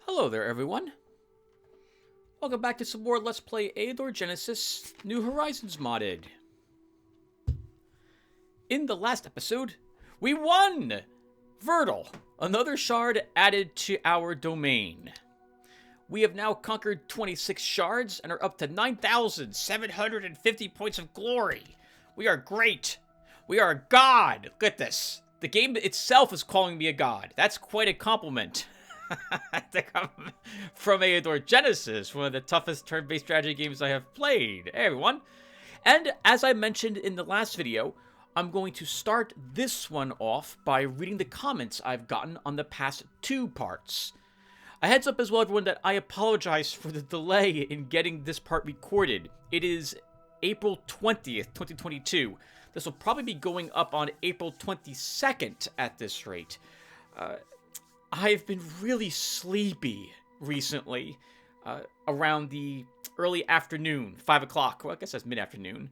Hello there, everyone. Welcome back to some more Let's Play Eador Genesis New Horizons modded. In the last episode, we won! Verdal, another shard added to our domain. We have now conquered 26 shards and are up to 9,750 points of glory. We are great. We are a god. Look at this. The game itself is calling me a god. That's quite a compliment. From Eador Genesis, one of the toughest turn-based strategy games I have played. Hey everyone. And as I mentioned in the last video, I'm going to start this one off by reading the comments I've gotten on the past two parts. A heads up as well, everyone, that I apologize for the delay in getting this part recorded. It is April 20th, 2022. This will probably be going up on April 22nd at this rate. I've been really sleepy recently, around the early afternoon, 5 o'clock. Well, I guess that's mid-afternoon.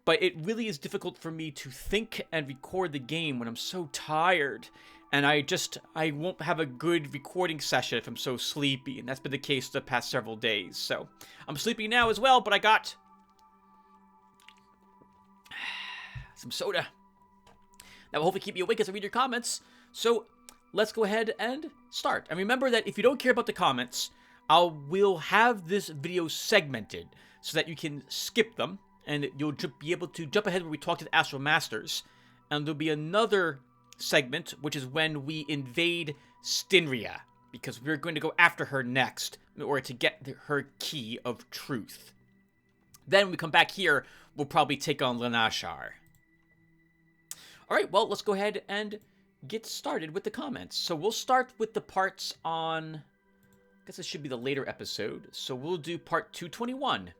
But it really is difficult for me to think and record the game when I'm so tired. And I won't have a good recording session if I'm so sleepy. And that's been the case the past several days. So I'm sleepy now as well, but I got some soda. That will hopefully keep you awake as I read your comments. So let's go ahead and start. And remember that if you don't care about the comments, we'll have this video segmented so that you can skip them and you'll be able to jump ahead when we talk to the Astral Masters. And there'll be another segment, which is when we invade Stenriya, because we're going to go after her next in order to get her key of truth. Then when we come back here, we'll probably take on Lanashar. Alright, well, let's go ahead and get started with the comments. So we'll start with the parts on, I guess this should be the later episode. So we'll do part 221.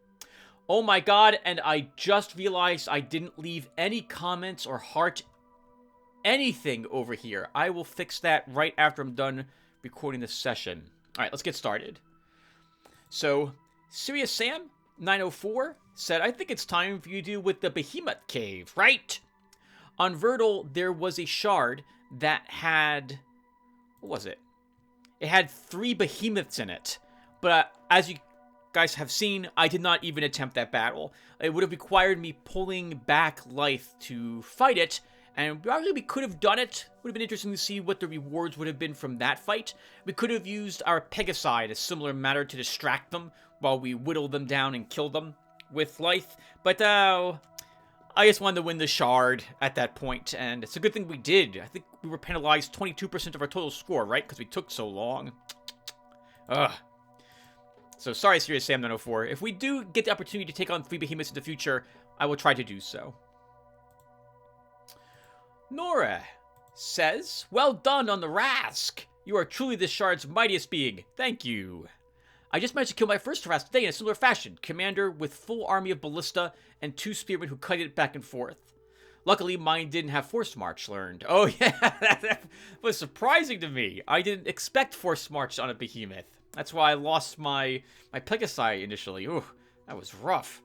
Oh my god, and I just realized I didn't leave any comments or heart anything over here. I will fix that right after I'm done recording this session. Alright, let's get started. So, Serious Sam 904 said, I think it's time for you to do with the Behemoth Cave, right? On Verdal, there was a shard that had, what was it? It had 3 behemoths in it. But as you guys have seen, I did not even attempt that battle. It would have required me pulling back life to fight it, and probably we could have done it. Would have been interesting to see what the rewards would have been from that fight. We could have used our Pegasi in a similar manner to distract them while we whittle them down and kill them with life. But I just wanted to win the shard at that point, and it's a good thing we did. I think we were penalized 22% of our total score, right? Because we took so long. Ugh. So sorry, Serious Sam 904. If we do get the opportunity to take on 3 behemoths in the future, I will try to do so. Nora says, well done on the Rask. You are truly this shard's mightiest being. Thank you. I just managed to kill my first Rask today in a similar fashion. Commander with full army of ballista and 2 spearmen who cut it back and forth. Luckily, mine didn't have Force March learned. Oh yeah, that was surprising to me. I didn't expect Force March on a behemoth. That's why I lost my Pegasi initially. Ooh, that was rough.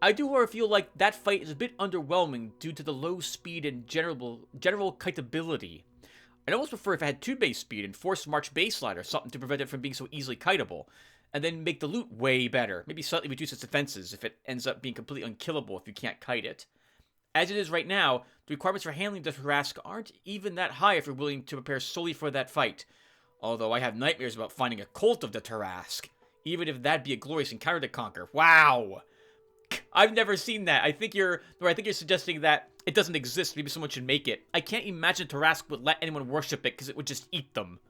I do however feel like that fight is a bit underwhelming due to the low speed and general kiteability. I'd almost prefer if I had 2 base speed and Force March baseline or something to prevent it from being so easily kiteable, and then make the loot way better. Maybe slightly reduce its defenses if it ends up being completely unkillable if you can't kite it. As it is right now, the requirements for handling the Tarrasque aren't even that high if you're willing to prepare solely for that fight. Although I have nightmares about finding a cult of the Tarrasque, even if that'd be a glorious encounter to conquer. Wow! I've never seen that. I think you're suggesting that it doesn't exist. Maybe someone should make it. I can't imagine Tarrasque would let anyone worship it because it would just eat them.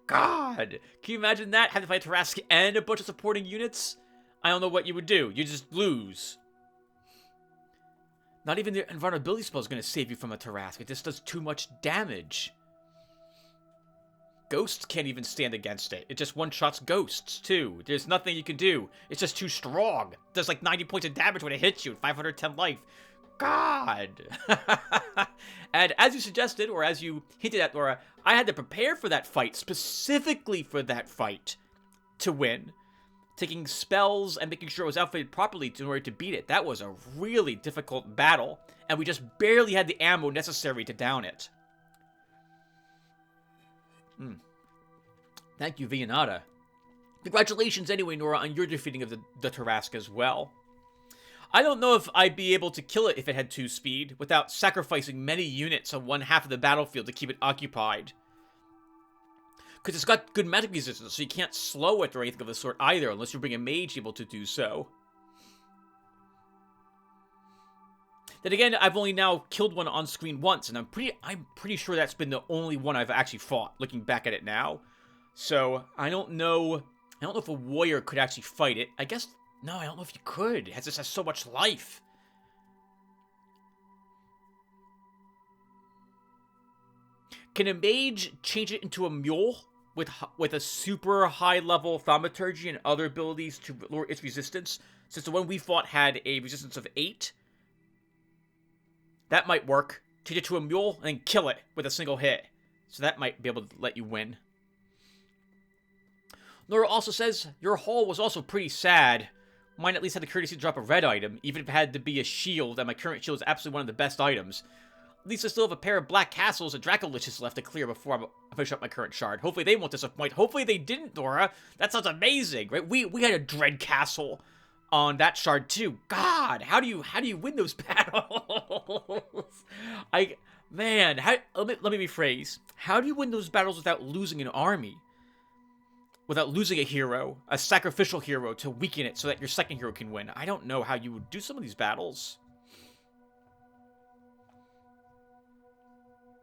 God! Can you imagine that? Having to fight Tarrasque and a bunch of supporting units? I don't know what you would do. You just lose. Not even the invulnerability spell is going to save you from a Tarrasque. It just does too much damage. Ghosts can't even stand against it. It just one-shots ghosts, too. There's nothing you can do. It's just too strong. It does like 90 points of damage when it hits you and 510 life. God! And as you suggested, or as you hinted at, Laura, I had to prepare for that fight, specifically for that fight, to win. Taking spells and making sure it was outfitted properly in order to beat it. That was a really difficult battle, and we just barely had the ammo necessary to down it. Thank you, Vianata. Congratulations anyway, Nora, on your defeating of the Tarrasque as well. I don't know if I'd be able to kill it if it had 2 speed, without sacrificing many units on one half of the battlefield to keep it occupied. Because it's got good magic resistance, so you can't slow it or anything of the sort either, unless you bring a mage able to do so. Then again, I've only now killed one on screen once, and I'm pretty sure that's been the only one I've actually fought, looking back at it now. So, I don't know if a warrior could actually fight it. I guess, no, I don't know if you could. It just has so much life. Can a mage change it into a mule with a super high level thaumaturgy and other abilities to lower its resistance? Since the one we fought had a resistance of 8. That might work. Change it to a mule and then kill it with a single hit. So that might be able to let you win. Nora also says, your haul was also pretty sad. Mine at least had the courtesy to drop a red item, even if it had to be a shield, and my current shield is absolutely one of the best items. At least I still have a pair of black castles and Dracoliches left to clear before I finish up my current shard. Hopefully they won't disappoint. Hopefully they didn't, Nora. That sounds amazing, right? We had a dread castle on that shard too. God, how do you win those battles? Let me rephrase. How do you win those battles without losing an army? Without losing a hero, a sacrificial hero to weaken it so that your second hero can win? I don't know how you would do some of these battles.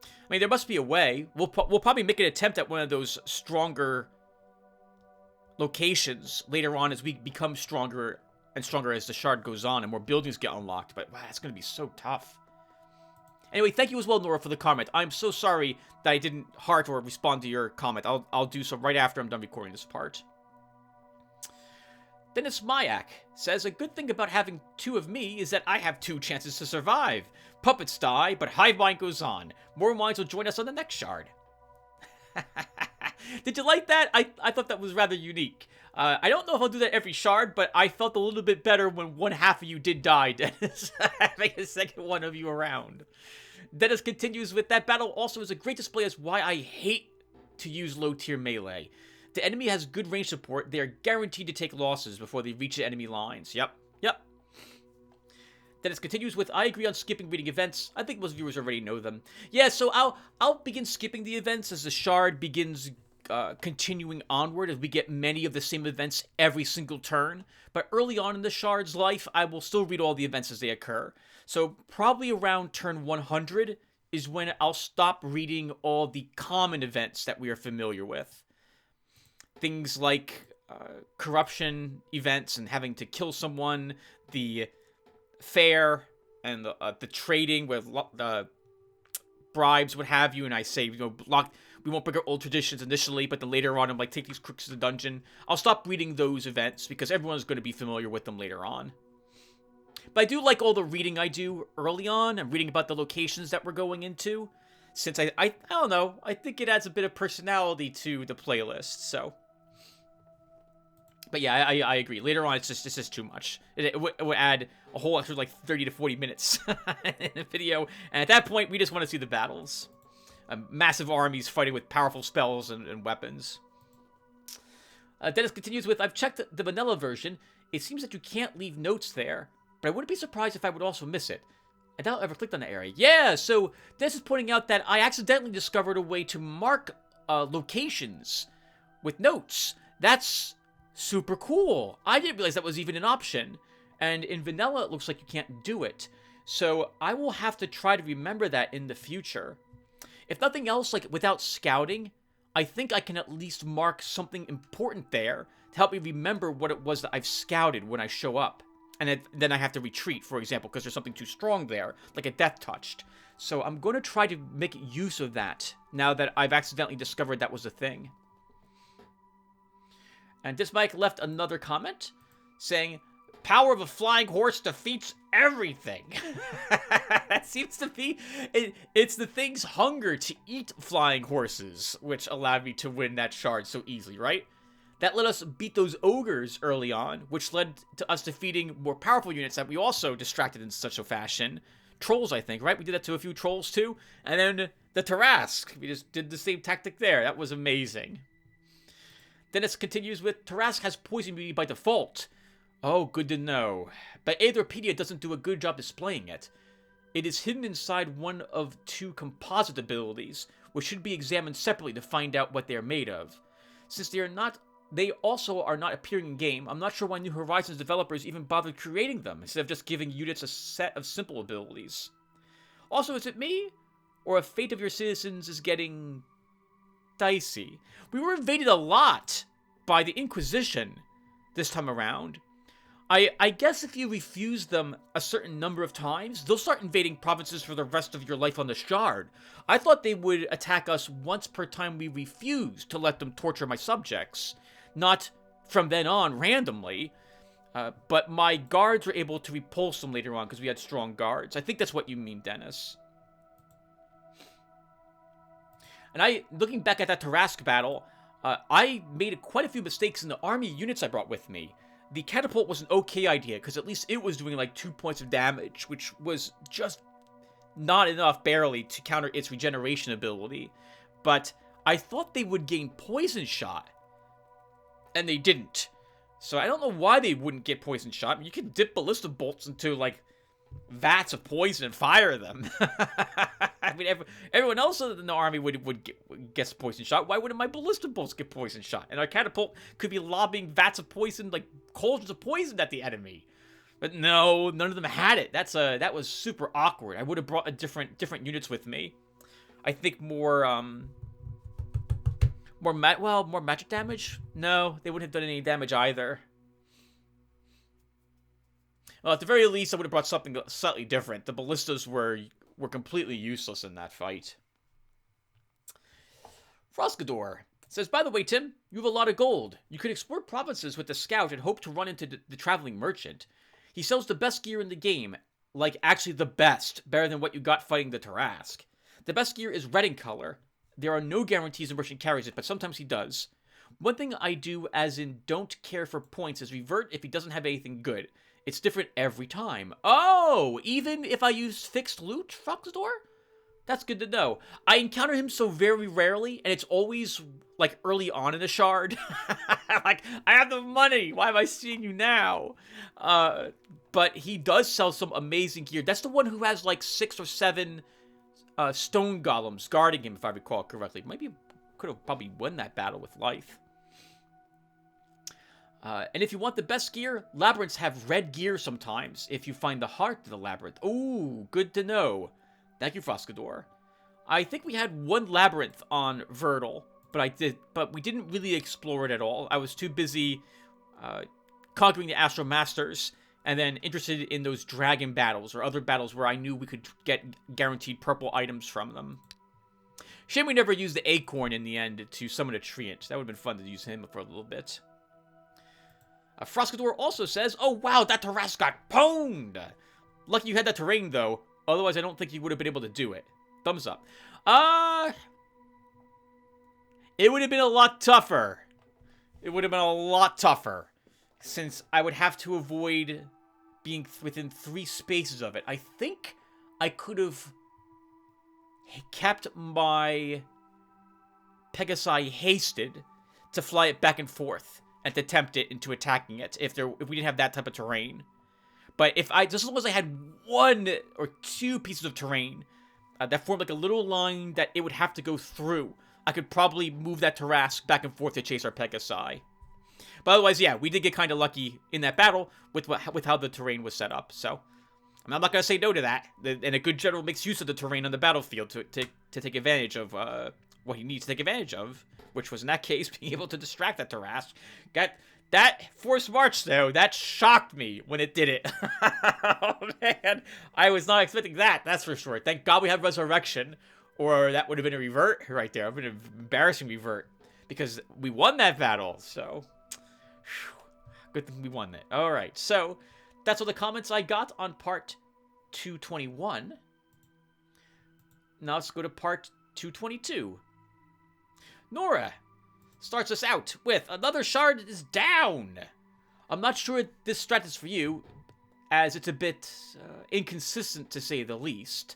I mean, there must be a way. We'll probably make an attempt at one of those stronger locations later on as we become stronger and stronger as the shard goes on and more buildings get unlocked. But wow, it's going to be so tough. Anyway, thank you as well, Nora, for the comment. I'm so sorry that I didn't heart or respond to your comment. I'll do so right after I'm done recording this part. Dennis Mayak says, a good thing about having 2 of me is that I have 2 chances to survive. Puppets die, but hive mind goes on. More minds will join us on the next shard. Did you like that? I thought that was rather unique. I don't know if I'll do that every shard, but I felt a little bit better when one half of you did die, Dennis. Having a second one of you around. Dennis continues with, that battle also is a great display as why I hate to use low tier melee. The enemy has good range support. They are guaranteed to take losses before they reach the enemy lines. Yep. Dennis continues with, I agree on skipping reading events. I think most viewers already know them. Yeah, so I'll begin skipping the events as the shard begins continuing onward, as we get many of the same events every single turn. But early on in the shard's life, I will still read all the events as they occur. So probably around turn 100 is when I'll stop reading all the common events that we are familiar with. Things like corruption events and having to kill someone, the fair and the trading with bribes, what have you, and I say, we won't break our old traditions initially, but then later on I'm like, take these crooks to the dungeon. I'll stop reading those events because everyone's going to be familiar with them later on. But I do like all the reading I do early on. I'm reading about the locations that we're going into, since I don't know, I think it adds a bit of personality to the playlist, so. But yeah, I agree. Later on, it's just too much. It would add a whole extra, like, 30 to 40 minutes in a video. And at that point, we just want to see the battles. Massive armies fighting with powerful spells and weapons. Dennis continues with, I've checked the vanilla version. It seems that you can't leave notes there, but I wouldn't be surprised if I would also miss it. I doubt I ever clicked on that area. Yeah, so Dennis is pointing out that I accidentally discovered a way to mark locations with notes. That's super cool. I didn't realize that was even an option. And in vanilla, it looks like you can't do it. So I will have to try to remember that in the future. If nothing else, like without scouting, I think I can at least mark something important there to help me remember what it was that I've scouted when I show up. And then I have to retreat, for example, because there's something too strong there, like a death touched. So I'm going to try to make use of that now that I've accidentally discovered that was a thing. And this Mike left another comment saying, power of a flying horse defeats everything. That seems to be, it's the thing's hunger to eat flying horses, which allowed me to win that shard so easily, right? That let us beat those ogres early on, which led to us defeating more powerful units that we also distracted in such a fashion. Trolls, I think, right? We did that to a few trolls too. And then the Tarrasque, we just did the same tactic there. That was amazing. Dennis continues with, Tarask has poison immunity by default. Oh, good to know. But Aetherpedia doesn't do a good job displaying it. It is hidden inside one of 2 composite abilities, which should be examined separately to find out what they are made of. Since they also are not appearing in-game, I'm not sure why New Horizons developers even bothered creating them, instead of just giving units a set of simple abilities. Also, is it me? Or a fate of your citizens is getting dicey? We were invaded a lot by the Inquisition this time around. I guess if you refuse them a certain number of times, they'll start invading provinces for the rest of your life on the Shard. I thought they would attack us once per time we refused to let them torture my subjects. Not from then on, randomly. But my guards were able to repulse them later on because we had strong guards. I think that's what you mean, Dennis. And looking back at that Tarask battle, I made quite a few mistakes in the army units I brought with me. The catapult was an okay idea, because at least it was doing like 2 points of damage, which was just not enough, barely, to counter its regeneration ability. But I thought they would gain poison shot, and they didn't. So I don't know why they wouldn't get poison shot. I mean, you can dip ballista bolts into, like, vats of poison and fire them. I mean, everyone else in the army would get poison shot. Why wouldn't my ballista bolts get poison shot? And our catapult could be lobbing vats of poison, like cauldrons of poison at the enemy. But no, none of them had it. That was super awkward. I would have brought different units with me. I think more magic damage? No, they wouldn't have done any damage either. Well, at the very least, I would have brought something slightly different. The ballistas were completely useless in that fight. Froscador says, by the way, Tim, you have a lot of gold. You could explore provinces with the scout and hope to run into the traveling merchant. He sells the best gear in the game. Like, actually the best. Better than what you got fighting the Tarask. The best gear is red in color. There are no guarantees the merchant carries it, but sometimes he does. One thing I do, as in don't care for points, is revert if he doesn't have anything good. It's different every time. Oh, even if I use fixed loot, Froxador? That's good to know. I encounter him so very rarely, and it's always, like, early on in the Shard. Like, I have the money. Why am I seeing you now? But he does sell some amazing gear. That's the one who has, like, 6 or 7 stone golems guarding him, if I recall correctly. Maybe could have probably won that battle with life. And if you want the best gear, labyrinths have red gear sometimes, if you find the heart of the labyrinth. Ooh, good to know. Thank you, Froscador. I think we had one labyrinth on Verdal, but we didn't really explore it at all. I was too busy conquering the Astral Masters, and then interested in those dragon battles, or other battles where I knew we could get guaranteed purple items from them. Shame we never used the Acorn in the end to summon a Treant. That would have been fun to use him for a little bit. Froscador also says, oh wow, that Tarask got pwned! Lucky you had that terrain, though. Otherwise, I don't think you would have been able to do it. Thumbs up. It would have been a lot tougher. It would have been a lot tougher. Since I would have to avoid being within 3 spaces of it. I think I could have kept my Pegasi hasted to fly it back and forth and to tempt it into attacking it if we didn't have that type of terrain. But just as long as I had 1 or 2 pieces of terrain that formed like a little line that it would have to go through, I could probably move that Tarask back and forth to chase our Pegasi. But otherwise, yeah, we did get kind of lucky in that battle with how the terrain was set up. So I'm not going to say no to that. And a good general makes use of the terrain on the battlefield to take advantage of what he needs to take advantage of, which was in that case being able to distract that Tarask. That forced march, though, that shocked me when it did it. Oh, man. I was not expecting that, that's for sure. Thank God we have Resurrection, or that would have been a revert right there. It would have been an embarrassing revert, because we won that battle, so good thing we won that. All right, so that's all the comments I got on part 221. Now let's go to part 222. Nora starts us out with another shard is down. I'm not sure this strat is for you, as it's a bit inconsistent to say the least.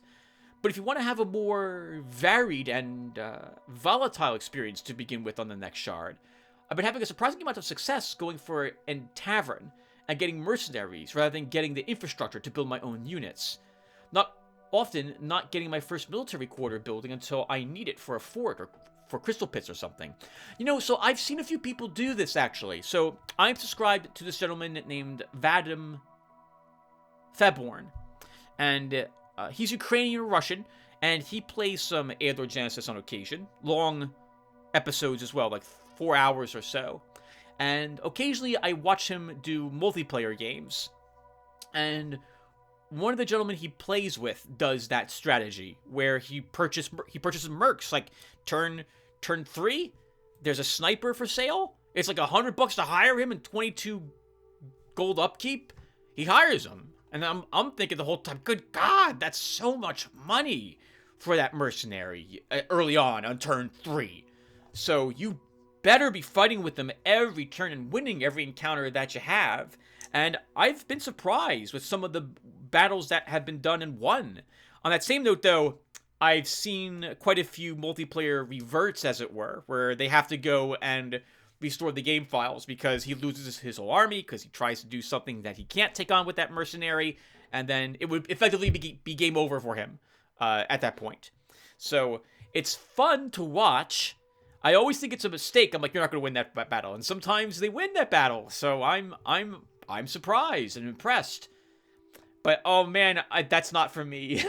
But if you want to have a more varied and volatile experience to begin with on the next shard, I've been having a surprising amount of success going for a tavern and getting mercenaries rather than getting the infrastructure to build my own units. Not getting my first military quarter building until I need it for a fort or for crystal pits or something. You know, so I've seen a few people do this, actually. So I'm subscribed to this gentleman named Vadim Feborn. And he's Ukrainian or Russian, and he plays some Eador Genesis on occasion. Long episodes as well, like 4 hours or so. And occasionally I watch him do multiplayer games. And one of the gentlemen he plays with does that strategy, where he purchases mercs. Like, turn 3, there's a sniper for sale. It's like $100 to hire him and 22 gold upkeep. He hires him. And I'm thinking the whole time, good God, that's so much money for that mercenary early on turn 3. So you better be fighting with them every turn and winning every encounter that you have. And I've been surprised with some of the battles that have been done and won. On that same note, though, I've seen quite a few multiplayer reverts, as it were, where they have to go and restore the game files because he loses his whole army because he tries to do something that he can't take on with that mercenary, and then it would effectively be game over for him at that point. So it's fun to watch. I always think it's a mistake. I'm like, you're not going to win that battle, and sometimes they win that battle. So I'm surprised and impressed. But, oh man, that's not for me.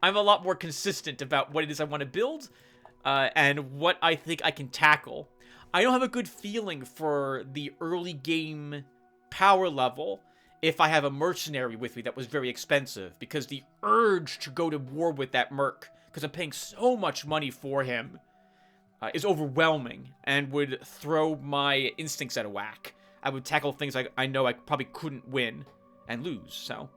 I'm a lot more consistent about what it is I want to build and what I think I can tackle. I don't have a good feeling for the early game power level if I have a mercenary with me that was very expensive, because the urge to go to war with that merc, because I'm paying so much money for him, is overwhelming and would throw my instincts out of whack. I would tackle things I know I probably couldn't win and lose. So,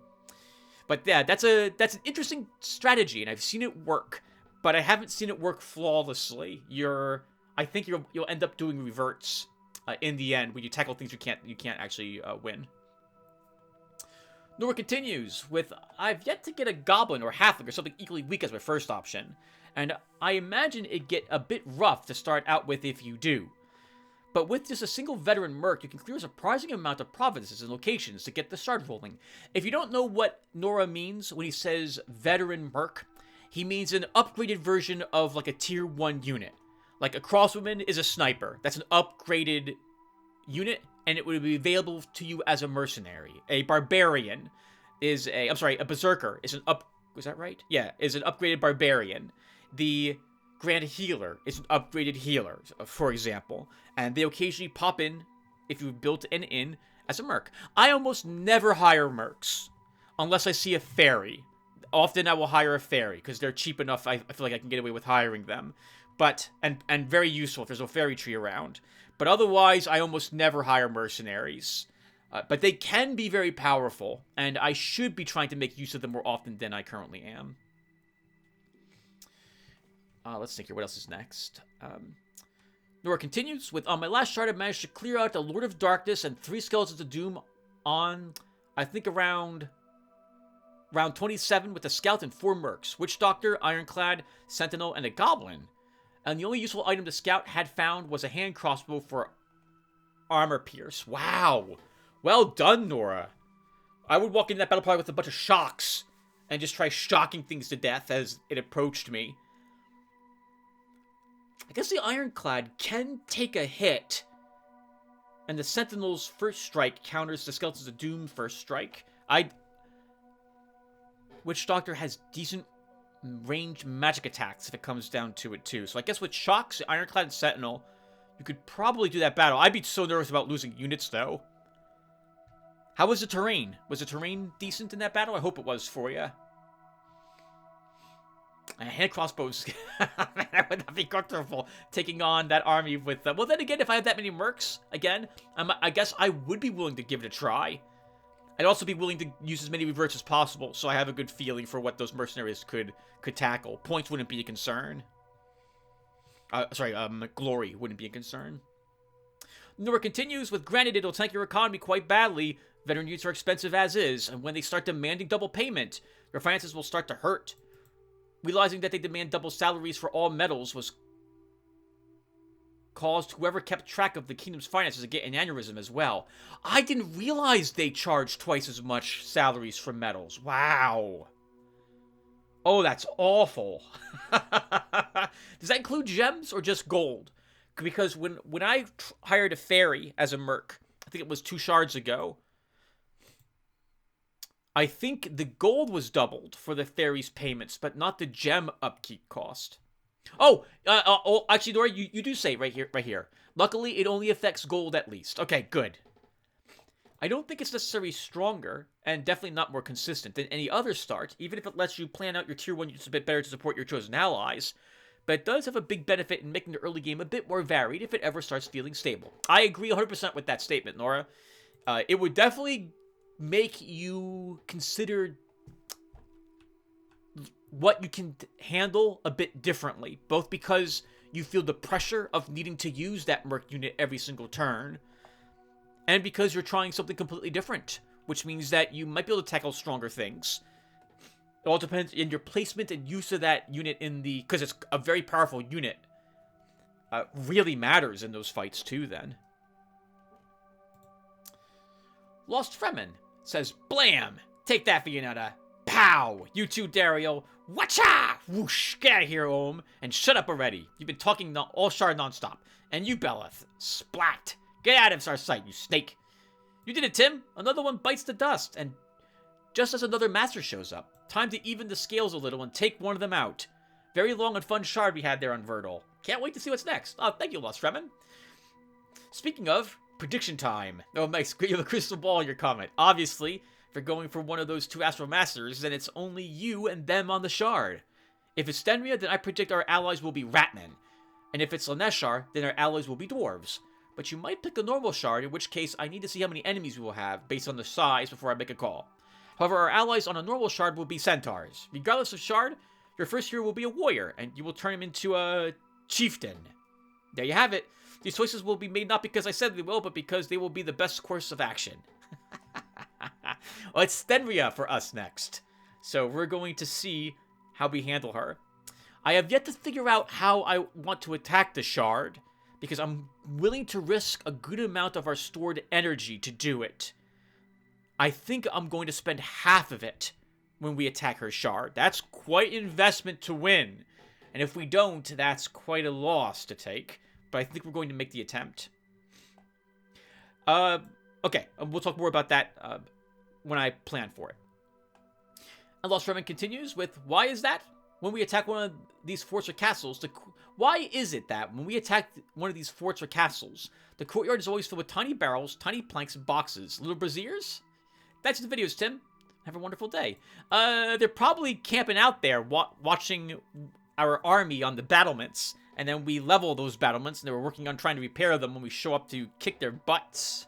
but yeah, that's an interesting strategy, and I've seen it work, but I haven't seen it work flawlessly. I think you'll end up doing reverts in the end when you tackle things you can't actually win. Nora continues with, I've yet to get a goblin or halfling or something equally weak as my first option, and I imagine it'd get a bit rough to start out with if you do. But with just a single veteran merc, you can clear a surprising amount of provinces and locations to get the start rolling. If you don't know what Nora means when he says veteran merc, he means an upgraded version of like a tier 1 unit. Like a crosswoman is a sniper. That's an upgraded unit, and it would be available to you as a mercenary. A barbarian is a berserker is was that right? Yeah, is an upgraded barbarian. The Grand Healer is an upgraded healer, for example, and they occasionally pop in if you've built an inn as a merc. I almost never hire mercs unless I see a fairy. Often I will hire a fairy because they're cheap enough. I feel like I can get away with hiring them, but and very useful if there's a fairy tree around. But otherwise, I almost never hire mercenaries. But they can be very powerful, and I should be trying to make use of them more often than I currently am. Let's think here. What else is next? Nora continues with, on my last shard, I managed to clear out the Lord of Darkness and 3 Skeletons of Doom on, I think, around 27 with a scout and 4 mercs. Witch Doctor, Ironclad, Sentinel, and a Goblin. And the only useful item the scout had found was a hand crossbow for armor pierce. Wow. Well done, Nora. I would walk into that battle probably with a bunch of shocks and just try shocking things to death as it approached me. I guess the Ironclad can take a hit, and the Sentinel's first strike counters the Skeletons of Doom first strike. Witch Doctor has decent ranged magic attacks if it comes down to it too. So I guess with shocks, Ironclad, and Sentinel, you could probably do that battle. I'd be so nervous about losing units though. How was the terrain? Was the terrain decent in that battle? I hope it was for you. And hand crossbows. I would not be comfortable taking on that army with well, then again, if I had that many mercs, again, I guess I would be willing to give it a try. I'd also be willing to use as many reverts as possible, so I have a good feeling for what those mercenaries could tackle. Points wouldn't be a concern. Glory wouldn't be a concern. Nora continues with, granted, it'll tank your economy quite badly. Veteran units are expensive as is, and when they start demanding double payment, your finances will start to hurt. Realizing that they demand double salaries for all metals was caused whoever kept track of the kingdom's finances to get an aneurysm as well. I didn't realize they charged twice as much salaries for metals. Wow. Oh, that's awful. Does that include gems or just gold? Because when I hired a fairy as a merc, I think it was 2 shards ago, I think the gold was doubled for the fairy's payments, but not the gem upkeep cost. Oh, actually, Dora, you do say right here. Luckily, it only affects gold at least. Okay, good. I don't think it's necessarily stronger, and definitely not more consistent than any other start, even if it lets you plan out your tier 1 units a bit better to support your chosen allies. But it does have a big benefit in making the early game a bit more varied if it ever starts feeling stable. I agree 100% with that statement, Nora. It would definitely make you consider what you can handle a bit differently, both because you feel the pressure of needing to use that merc unit every single turn, and because you're trying something completely different, which means that you might be able to tackle stronger things. It all depends in your placement and use of that unit in the... because it's a very powerful unit. Really matters in those fights too, then. Lost Fremen says, Blam! Take that, Fianetta. Pow! You too, Dario. Watcha! Whoosh! Get out of here, Ohm. And shut up already. You've been talking all shard nonstop. And you, Beleth. Splat! Get out of our sight, you snake. You did it, Tim. Another one bites the dust. And just as another master shows up, time to even the scales a little and take one of them out. Very long and fun shard we had there on Verdal. Can't wait to see what's next. Oh, thank you, Lost Fremen. Speaking of, prediction time. Oh, nice. You have a crystal ball in your comment. Obviously, if you're going for one of those 2 Astral Masters, then it's only you and them on the shard. If it's Stenriya, then I predict our allies will be Ratmen. And if it's Laneshar, then our allies will be Dwarves. But you might pick a normal shard, in which case I need to see how many enemies we will have based on the size before I make a call. However, our allies on a normal shard will be Centaurs. Regardless of shard, your first hero will be a warrior, and you will turn him into a chieftain. There you have it. These choices will be made not because I said they will, but because they will be the best course of action. Well, it's Stenriya for us next. So we're going to see how we handle her. I have yet to figure out how I want to attack the shard, because I'm willing to risk a good amount of our stored energy to do it. I think I'm going to spend half of it when we attack her shard. That's quite an investment to win. And if we don't, that's quite a loss to take. But I think we're going to make the attempt. Okay, we'll talk more about that when I plan for it. And Lost Fremen continues with, why is that? When we attack one of these forts or castles, why is it that when we attack one of these forts or castles, the courtyard is always filled with tiny barrels, tiny planks, and boxes? Little braziers? That's the videos, Tim. Have a wonderful day. They're probably camping out there watching our army on the battlements, and then we level those battlements, and they were working on trying to repair them when we show up to kick their butts.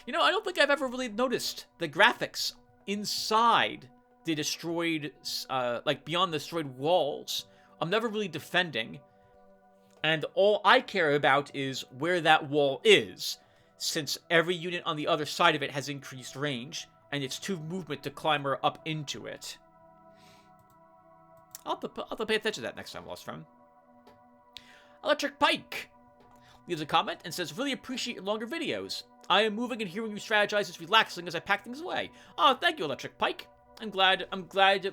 You know, I don't think I've ever really noticed the graphics inside the destroyed, like beyond the destroyed walls. I'm never really defending, and all I care about is where that wall is, since every unit on the other side of it has increased range, and it's 2 movement to climb her up into it. I'll have to pay attention to that next time, Lost Friend. Electric Pike leaves a comment and says, really appreciate your longer videos. I am moving and hearing you strategize is relaxing as I pack things away. Oh, thank you, Electric Pike. I'm glad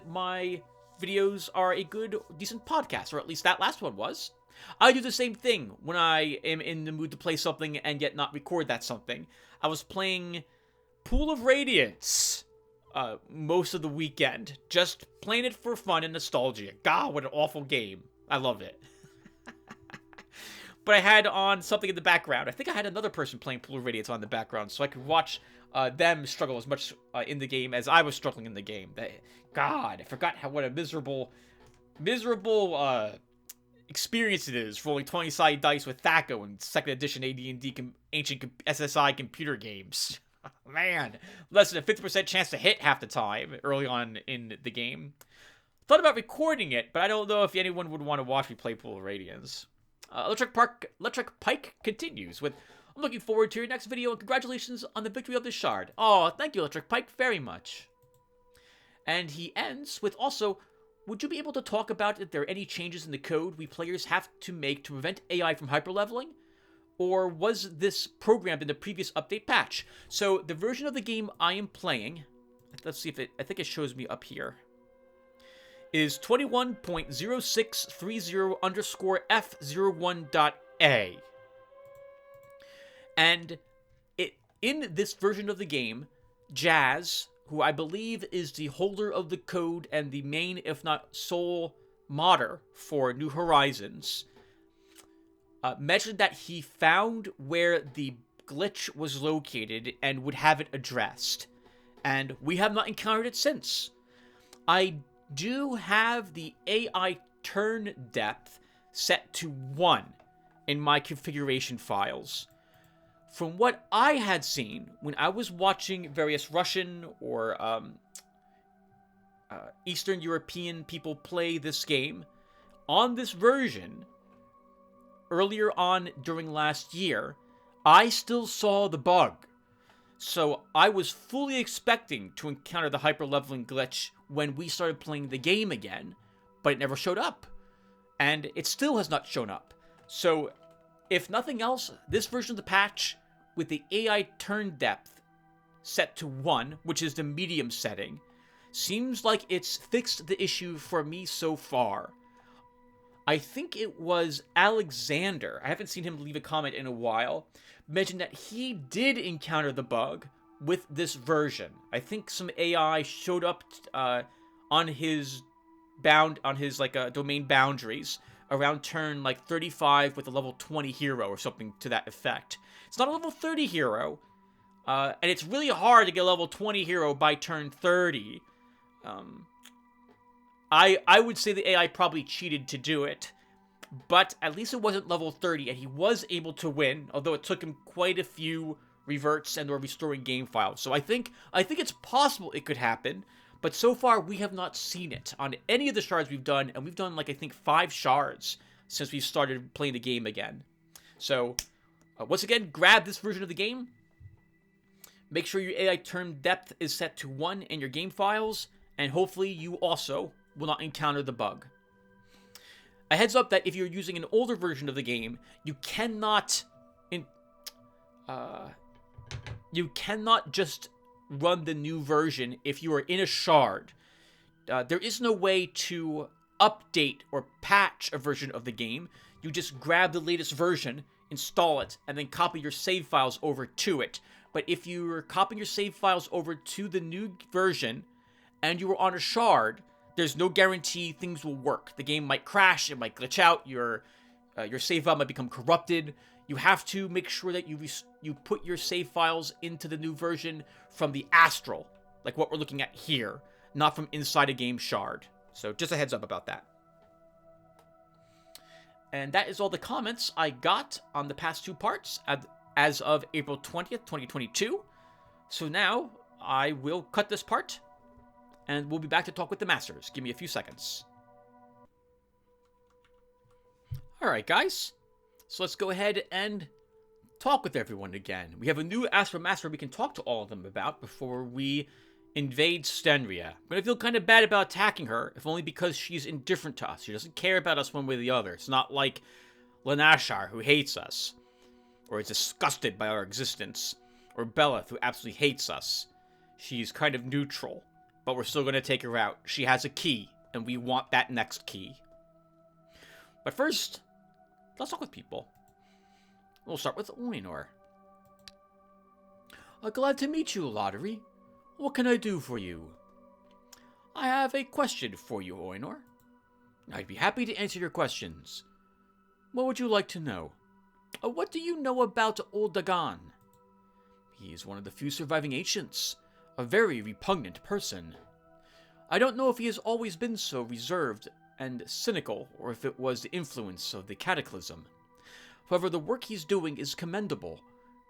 my videos are a good, decent podcast, or at least that last one was. I do the same thing when I am in the mood to play something and yet not record that something. I was playing Pool of Radiance most of the weekend, just playing it for fun and nostalgia. God, what an awful game. I love it. But I had on something in the background. I think I had another person playing Pool of Radiance on the background, so I could watch them struggle as much in the game as I was struggling in the game. God, I forgot what a miserable experience it is rolling 20-sided dice with THACO and 2nd edition AD&D ancient SSI computer games. Man, less than a 50% chance to hit half the time early on in the game. Thought about recording it, but I don't know if anyone would want to watch me play Pool of Radiance. Electric Pike continues with, I'm looking forward to your next video and congratulations on the victory of the shard. Oh, thank you, Electric Pike, very much. And he ends with also, would you be able to talk about if there are any changes in the code we players have to make to prevent AI from hyperleveling? Or was this programmed in the previous update patch? So the version of the game I am playing, let's see if I think it shows me up here, is 21.0630_F01.A. And in this version of the game, Jazz, who I believe is the holder of the code and the main, if not sole, modder for New Horizons, mentioned that he found where the glitch was located and would have it addressed. And we have not encountered it since. I do have the AI turn depth set to 1 in my configuration files. From what I had seen when I was watching various Russian or Eastern European people play this game, on this version, earlier on during last year, I still saw the bug. So I was fully expecting to encounter the hyperleveling glitch when we started playing the game again, but it never showed up. And it still has not shown up. So, if nothing else, this version of the patch, with the AI turn depth set to 1, which is the medium setting, seems like it's fixed the issue for me so far. I think it was Alexander, I haven't seen him leave a comment in a while, mentioned that he did encounter the bug with this version. I think some AI showed up on his domain boundaries around turn 35 with a level 20 hero or something to that effect. It's not a level 30 hero, and it's really hard to get a level 20 hero by turn 30. I would say the AI probably cheated to do it, but at least it wasn't level 30, and he was able to win, although it took him quite a few reverts and or restoring game files. So I think it's possible it could happen, but so far we have not seen it on any of the shards we've done, and we've done I think 5 shards since we started playing the game again. So once again, grab this version of the game. Make sure your AI term depth is set to 1 in your game files, and hopefully you also will not encounter the bug. A heads up that if you're using an older version of the game, you cannot just run the new version if you are in a shard. There is no way to update or patch a version of the game. You just grab the latest version, install it, and then copy your save files over to it. But if you're copying your save files over to the new version and you were on a shard, there's no guarantee things will work. The game might crash, it might glitch out, your save file might become corrupted. You have to make sure that you put your save files into the new version from the Astral, like what we're looking at here, not from inside a game shard. So just a heads up about that. And that is all the comments I got on the past 2 parts as of April 20th, 2022. So now I will cut this part, and we'll be back to talk with the Masters. Give me a few seconds. Alright, guys. So let's go ahead and talk with everyone again. We have a new Astral Master we can talk to all of them about before we invade Stenriya. I'm going to feel kind of bad about attacking her, if only because she's indifferent to us. She doesn't care about us one way or the other. It's not like Lanashar, who hates us, or is disgusted by our existence, or Beleth, who absolutely hates us. She's kind of neutral, but we're still going to take her out. She has a key, and we want that next key. But first, let's talk with people. We'll start with Oinor. Glad to meet you, Lotaeri. What can I do for you? I have a question for you, Oinor. I'd be happy to answer your questions. What would you like to know? What do you know about Old Dagon? He is one of the few surviving ancients, a very repugnant person. I don't know if he has always been so reserved and cynical, or if it was the influence of the Cataclysm. However, the work he's doing is commendable.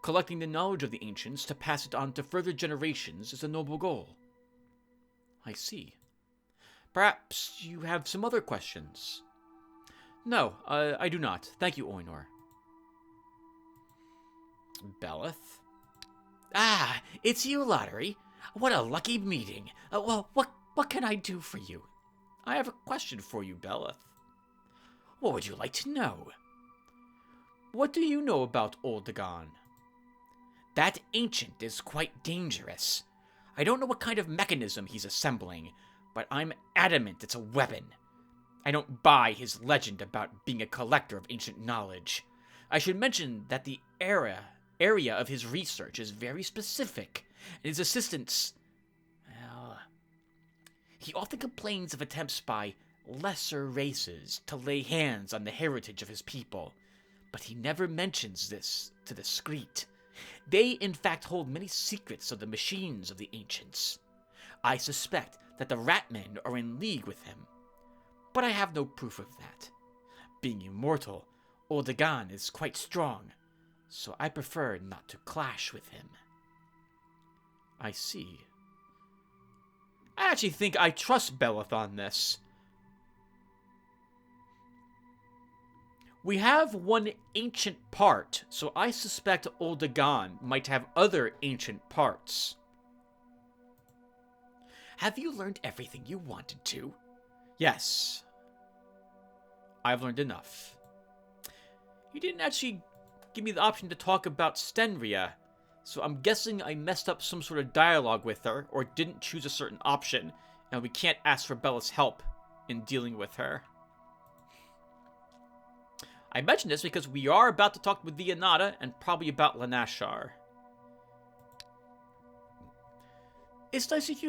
Collecting the knowledge of the ancients to pass it on to further generations is a noble goal. I see. Perhaps you have some other questions? No, I do not. Thank you, Oinor. Beleth? Ah, it's you, Lotaeri. What a lucky meeting. Well, what can I do for you? I have a question for you, Beleth. What would you like to know? What do you know about Oldagon? That ancient is quite dangerous. I don't know what kind of mechanism he's assembling, but I'm adamant it's a weapon. I don't buy his legend about being a collector of ancient knowledge. I should mention that the area of his research is very specific, and his assistants, well, he often complains of attempts by lesser races to lay hands on the heritage of his people, but he never mentions this to the Screet. They, in fact, hold many secrets of the machines of the ancients. I suspect that the Ratmen are in league with him, but I have no proof of that. Being immortal, Oldagon is quite strong, so I prefer not to clash with him. I see. I actually think I trust Beleth on this. We have one ancient part, so I suspect Oldagon might have other ancient parts. Have you learned everything you wanted to? Yes. I've learned enough. You didn't actually give me the option to talk about Stenriya, so I'm guessing I messed up some sort of dialogue with her, or didn't choose a certain option, and we can't ask for Bella's help in dealing with her. I mention this because we are about to talk with Vianata and probably about Lanashar. It's nice of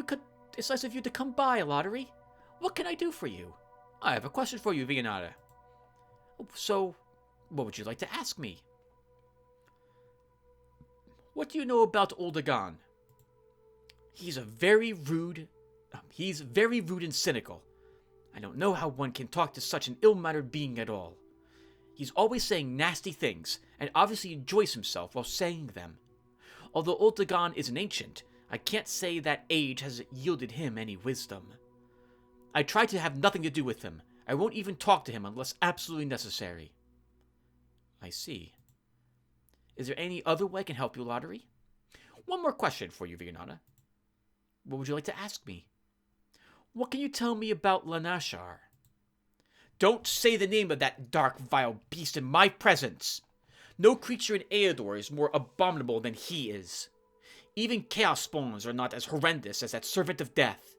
you to come by, Lotaeri. What can I do for you? I have a question for you, Vianata. So, what would you like to ask me? What do you know about Oldagon? He's very rude and cynical. I don't know how one can talk to such an ill-mannered being at all. He's always saying nasty things, and obviously enjoys himself while saying them. Although Oldagon is an ancient, I can't say that age has yielded him any wisdom. I try to have nothing to do with him. I won't even talk to him unless absolutely necessary. I see. Is there any other way I can help you, Lotaeri? One more question for you, Vianata. What would you like to ask me? What can you tell me about Lanashar? Don't say the name of that dark, vile beast in my presence. No creature in Eador is more abominable than he is. Even chaos spawns are not as horrendous as that servant of death.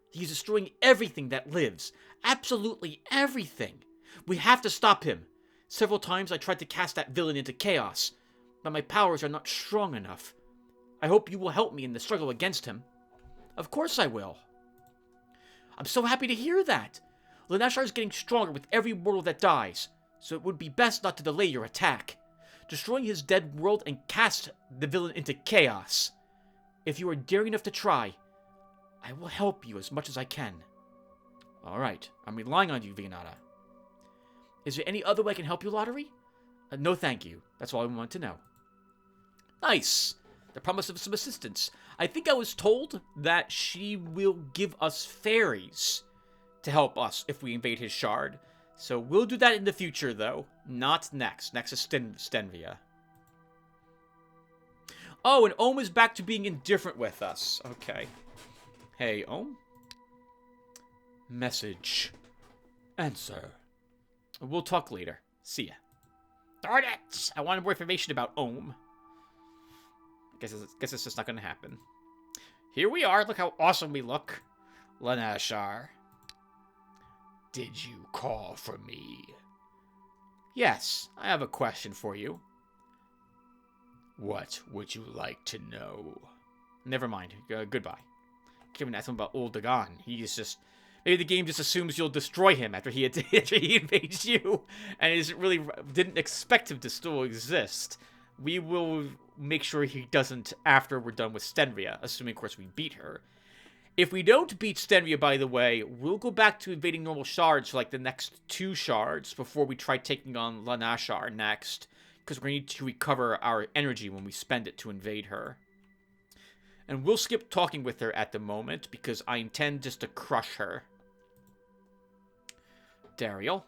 He is destroying everything that lives. Absolutely everything. We have to stop him. Several times I tried to cast that villain into chaos, but my powers are not strong enough. I hope you will help me in the struggle against him. Of course I will. I'm so happy to hear that. Lanashar is getting stronger with every mortal that dies, so it would be best not to delay your attack. Destroying his dead world and cast the villain into chaos. If you are daring enough to try, I will help you as much as I can. Alright, I'm relying on you, Vianata. Is there any other way I can help you, Lotaeri? No thank you. That's all I want to know. Nice! The promise of some assistance. I think I was told that she will give us fairies to help us if we invade his shard. So we'll do that in the future, though. Not next. Next is Stenriya. Oh, and Ohm is back to being indifferent with us. Okay. Hey, Ohm. Message. Answer. We'll talk later. See ya. Darn it! I wanted more information about Ohm. Guess it's just not gonna happen. Here we are. Look how awesome we look. Lanashar. Did you call for me? Yes, I have a question for you. What would you like to know? Never mind. Goodbye. Can't even ask him about Oldagon. He's just... Maybe the game just assumes you'll destroy him after he invades you, and didn't expect him to still exist. We will make sure he doesn't after we're done with Stenriya, assuming, of course, we beat her. If we don't beat Stenriya, by the way, we'll go back to invading normal shards for, like, the next 2 shards before we try taking on Lanashar next, because we're going to need to recover our energy when we spend it to invade her. And we'll skip talking with her at the moment, because I intend just to crush her. Dariel.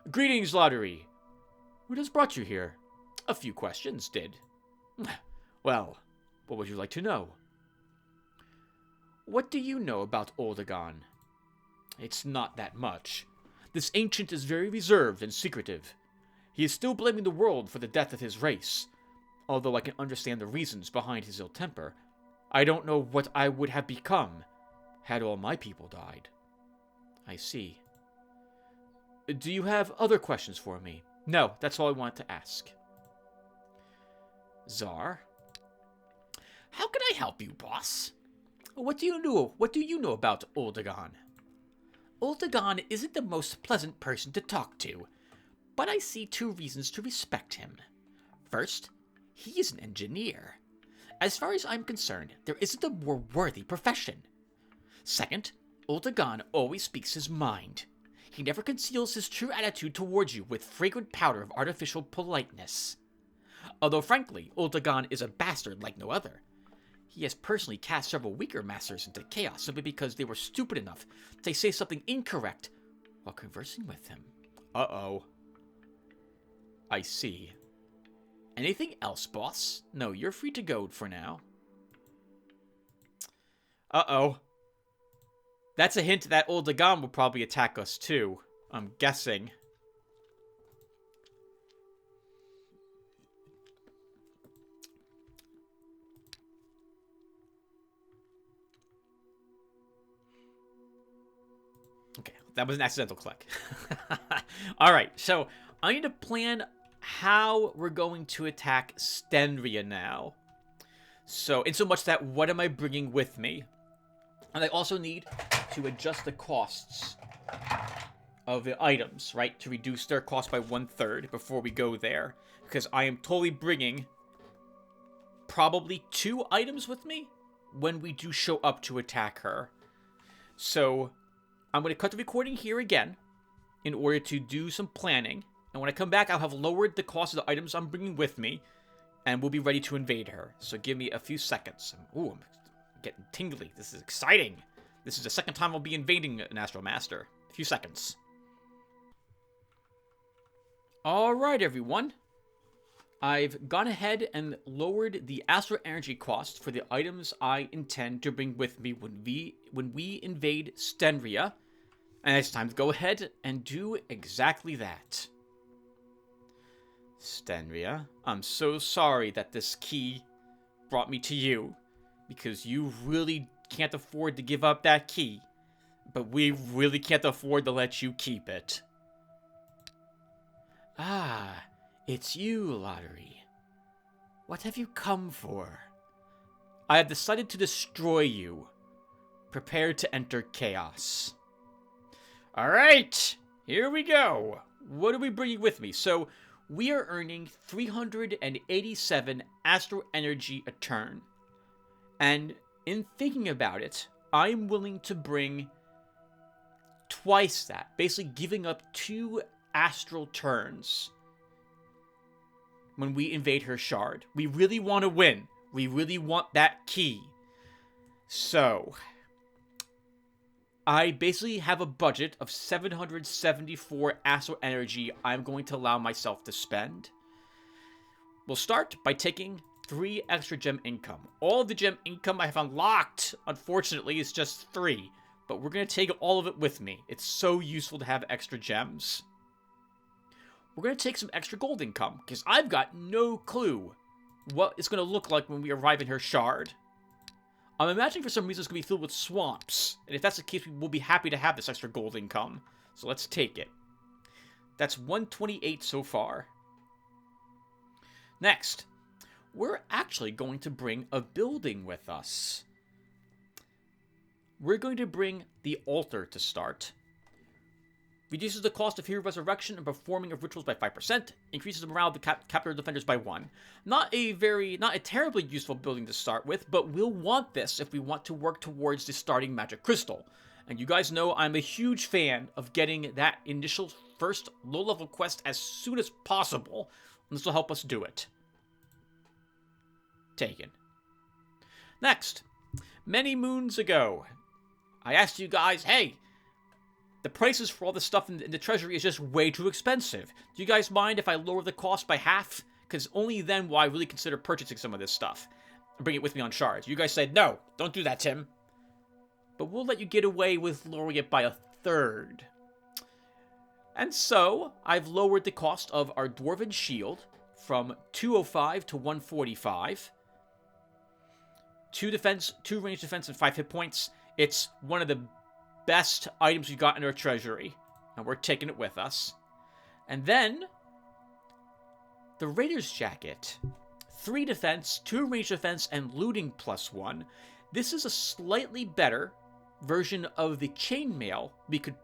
Greetings, Lotaeri. What has brought you here? A few questions did. Well, what would you like to know? What do you know about Oldagon? It's not that much. This ancient is very reserved and secretive. He is still blaming the world for the death of his race. Although I can understand the reasons behind his ill temper, I don't know what I would have become had all my people died. I see. Do you have other questions for me? No, that's all I want to ask. Czar? How can I help you, boss? What do you know about Oldagon? Oldagon isn't the most pleasant person to talk to, but I see 2 reasons to respect him. First, he is an engineer. As far as I'm concerned, there isn't a more worthy profession. Second, Oldagon always speaks his mind. He never conceals his true attitude towards you with fragrant powder of artificial politeness. Although frankly, Oldagon is a bastard like no other. He has personally cast several weaker masters into chaos simply because they were stupid enough to say something incorrect while conversing with him. Uh-oh. I see. Anything else, boss? No, you're free to go for now. Uh-oh. That's a hint that Oldagon will probably attack us too, I'm guessing. Okay, that was an accidental click. Alright, so I need to plan how we're going to attack Stenriya now. So, in so much that, what am I bringing with me? And I also need to adjust the costs of the items, right? To reduce their cost by 1/3 before we go there. Because I am totally bringing probably 2 items with me when we do show up to attack her. So, I'm going to cut the recording here again in order to do some planning. And when I come back, I'll have lowered the cost of the items I'm bringing with me. And we'll be ready to invade her. So give me a few seconds. Ooh, I'm getting tingly. This is exciting. This is the second time I'll be invading an Astral Master. A few seconds. Alright, everyone. I've gone ahead and lowered the Astral Energy cost for the items I intend to bring with me when we invade Stenriya. And it's time to go ahead and do exactly that. Stenriya, I'm so sorry that this key brought me to you, because you really can't afford to give up that key, but we really can't afford to let you keep it. Ah, it's you, Lotaeri. What have you come for? I have decided to destroy you. Prepare to enter chaos. Alright, here we go. What are we bringing with me? So, we are earning 387 Astral Energy a turn. And in thinking about it, I'm willing to bring twice that. Basically giving up 2 Astral turns when we invade her shard. We really want to win. We really want that key. So, I basically have a budget of 774 Astral Energy I'm going to allow myself to spend. We'll start by taking 3 extra gem income. All of the gem income I have unlocked, unfortunately, is just 3. But we're going to take all of it with me. It's so useful to have extra gems. We're going to take some extra gold income, because I've got no clue what it's going to look like when we arrive in her shard. I'm imagining for some reason it's going to be filled with swamps. And if that's the case, we will be happy to have this extra gold income. So let's take it. That's 128 so far. Next, we're actually going to bring a building with us. We're going to bring the altar to start. Reduces the cost of hero resurrection and performing of rituals by 5%. Increases the morale of the captured defenders by 1. Not a terribly useful building to start with, but we'll want this if we want to work towards the starting magic crystal. And you guys know I'm a huge fan of getting that initial first low-level quest as soon as possible. And this will help us do it. Taken. Next. Many moons ago, I asked you guys, hey, the prices for all this stuff in the treasury is just way too expensive. Do you guys mind if I lower the cost by half? Because only then will I really consider purchasing some of this stuff and bring it with me on shards. You guys said, no, don't do that, Tim. But we'll let you get away with lowering it by 1/3. And so, I've lowered the cost of our Dwarven Shield from 205 to 145. 2 defense, 2 range defense, and 5 hit points. It's one of the best items we got in our treasury. And we're taking it with us. And then, the Raider's Jacket. 3 defense, 2 range defense, and looting +1. This is a slightly better version of the chainmail.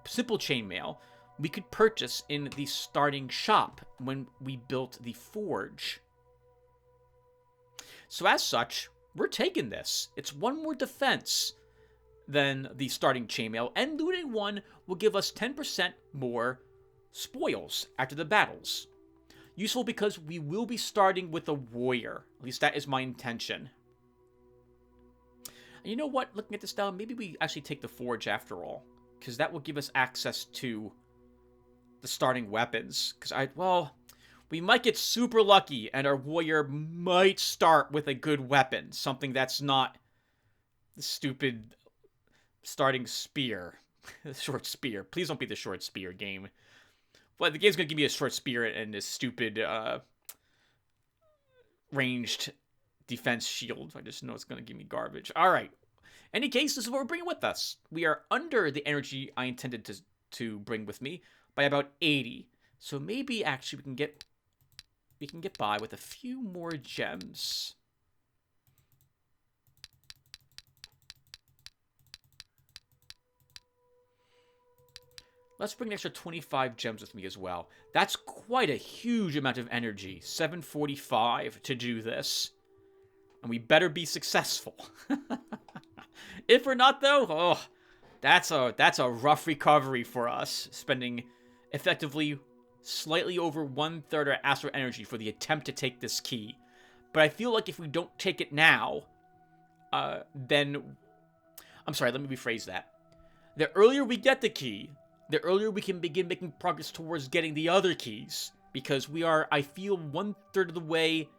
Simple chainmail. We could purchase in the starting shop when we built the forge. So as such, we're taking this. It's 1 more defense than the starting chainmail, and looting 1 will give us 10% more spoils after the battles. Useful because we will be starting with a warrior. At least that is my intention. And you know what? Looking at this now, maybe we actually take the forge after all, because that will give us access to the starting weapons. Because we might get super lucky and our warrior might start with a good weapon. Something that's not the stupid starting spear. The short spear. Please don't be the short spear game. But the game's going to give me a short spear and this stupid ranged defense shield. I just know it's going to give me garbage. Alright. In any case, this is what we're bringing with us. We are under the energy I intended to bring with me by about 80. So maybe actually we can get by with a few more gems. Let's bring an extra 25 gems with me as well. That's quite a huge amount of energy. 745 to do this. And we better be successful. If we're not, though, that's a rough recovery for us. Spending effectively slightly over 1/3 our astral energy for the attempt to take this key. But I feel like if we don't take it now, then... I'm sorry, let me rephrase that. The earlier we get the key, the earlier we can begin making progress towards getting the other keys. Because we are, I feel, 1/3 of the way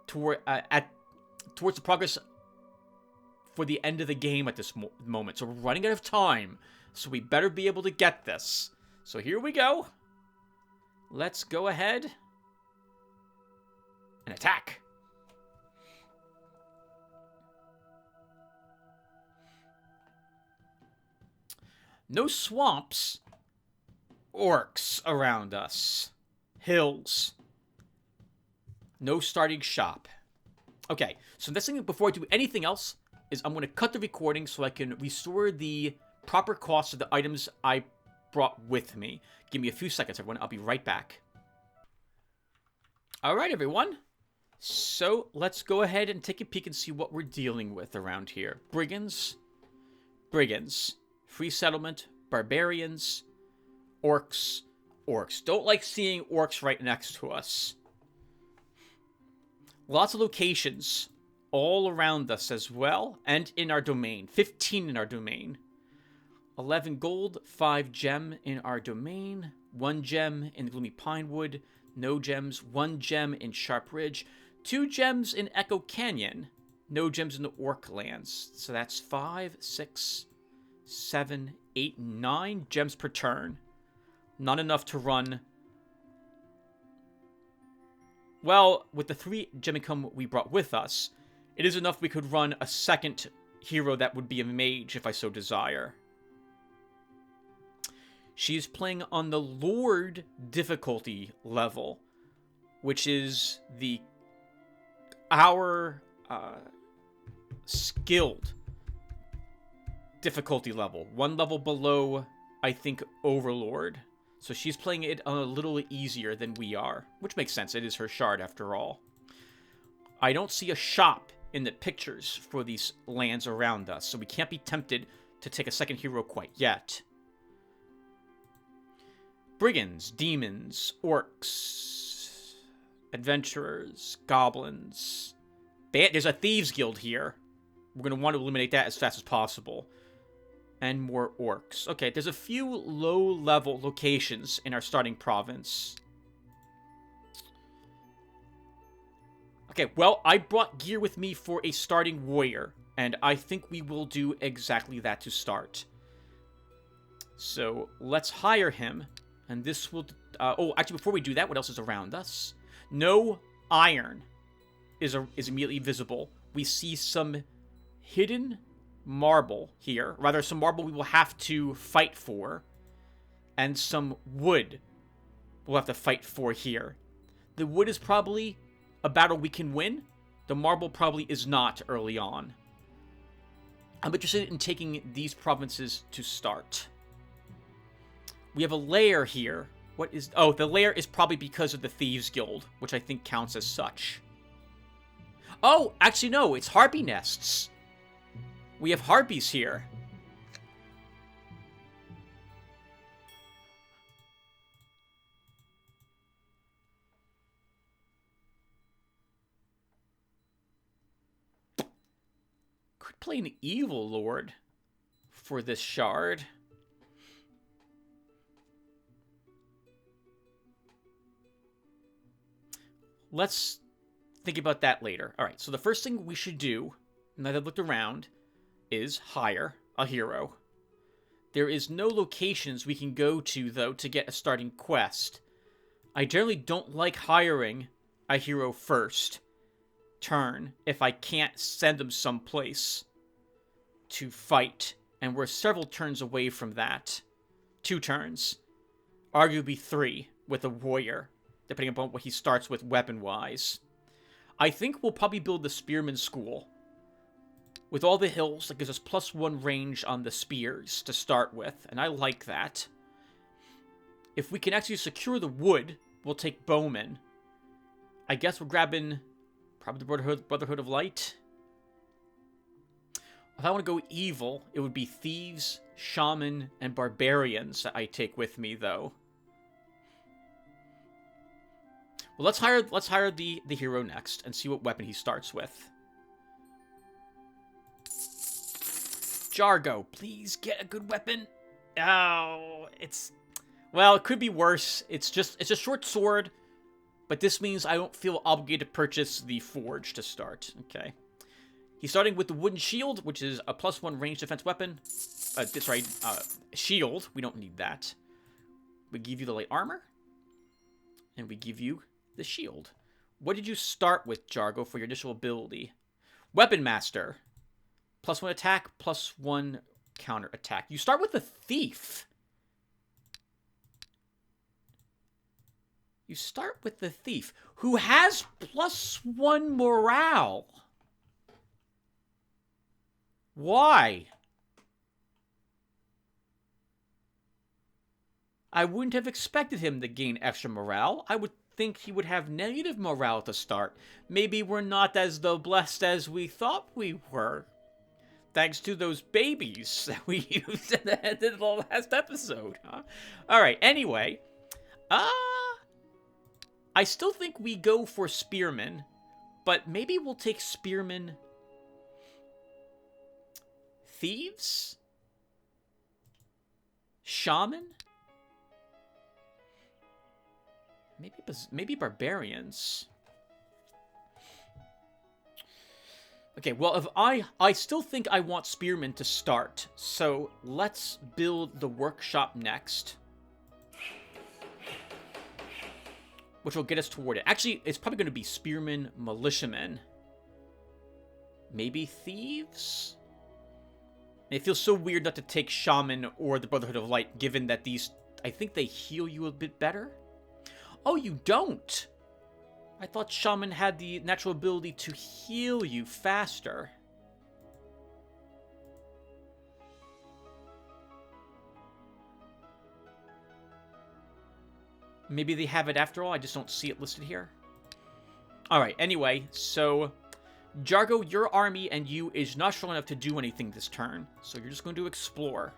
towards the progress for the end of the game at this moment. So we're running out of time. So we better be able to get this. So here we go. Let's go ahead and attack. No swamps. Orcs around us. Hills. No starting shop. Okay, so the next thing before I do anything else is I'm going to cut the recording so I can restore the proper cost of the items I brought with me. Give me a few seconds, everyone. I'll be right back. Alright, everyone. So, let's go ahead and take a peek and see what we're dealing with around here. Brigands. Brigands. Free settlement. Barbarians. Orcs. Orcs. Don't like seeing orcs right next to us. Lots of locations all around us as well, and in our domain. 15 in our domain. 11 gold, 5 gem in our domain, 1 gem in the Gloomy Pinewood, no gems, 1 gem in Sharp Ridge, 2 gems in Echo Canyon, no gems in the Orc Lands. So that's 5, 6, 7, 8, 9 gems per turn. Not enough to run. Well, with the 3 gem income we brought with us, it is enough we could run a second hero that would be a mage if I so desire. She's playing on the Lord difficulty level, which is our skilled difficulty level. 1 level below, I think, Overlord. So she's playing it a little easier than we are, which makes sense. It is her shard after all. I don't see a shop in the pictures for these lands around us, so we can't be tempted to take a second hero quite yet. Brigands, demons, orcs, adventurers, goblins. There's a thieves guild here. We're going to want to eliminate that as fast as possible. And more orcs. Okay, there's a few low-level locations in our starting province. Okay, well, I brought gear with me for a starting warrior, and I think we will do exactly that to start. So let's hire him. And this will... oh, actually, before we do that, what else is around us? No iron is immediately visible. We see some hidden marble here. Rather, some marble we will have to fight for. And some wood we'll have to fight for here. The wood is probably a battle we can win. The marble probably is not early on. I'm interested in taking these provinces to start. We have a lair here. What is... oh, the lair is probably because of the Thieves Guild, which I think counts as such. Oh, actually no, it's harpy nests. We have harpies here. Could play an evil lord for this shard. Let's think about that later. All right, so the first thing we should do, now that I've looked around, is hire a hero. There is no locations we can go to, though, to get a starting quest. I generally don't like hiring a hero first turn if I can't send them someplace to fight. And we're several turns away from that. 2 turns. Arguably 3 with a warrior, depending upon what he starts with weapon-wise. I think we'll probably build the Spearman School. With all the hills, that gives us +1 range on the spears to start with, and I like that. If we can actually secure the wood, we'll take Bowmen. I guess we're grabbing probably the Brotherhood of Light. If I want to go evil, it would be Thieves, Shaman, and Barbarians that I take with me, though. Well, let's hire the hero next and see what weapon he starts with. Jargo, please get a good weapon. Oh, well, it could be worse. It's a short sword, but this means I don't feel obligated to purchase the forge to start. Okay. He's starting with the wooden shield, which is a +1 range defense weapon. Shield. We don't need that. We give you the light armor, and we give you the shield. What did you start with, Jargo, for your initial ability? Weapon Master. +1 attack, +1 counter attack. You start with the Thief. You start with the Thief, who has +1 morale. Why? I wouldn't have expected him to gain extra morale. I would think he would have negative morale to start. Maybe we're not as blessed as we thought we were. Thanks to those babies that we used at the end of the last episode, huh? Alright, anyway. I still think we go for Spearman, but maybe we'll take Spearman... Thieves? Shaman? Maybe Barbarians. Okay, well, if I still think I want Spearman to start, so let's build the workshop next, which will get us toward it. Actually, it's probably going to be Spearman, Militiamen. Maybe Thieves? It feels so weird not to take Shaman or the Brotherhood of Light, given that these, I think they heal you a bit better. Oh, you don't! I thought Shaman had the natural ability to heal you faster. Maybe they have it after all, I just don't see it listed here. Alright, anyway, so... Jargo, your army and you is not strong enough to do anything this turn, so you're just going to explore.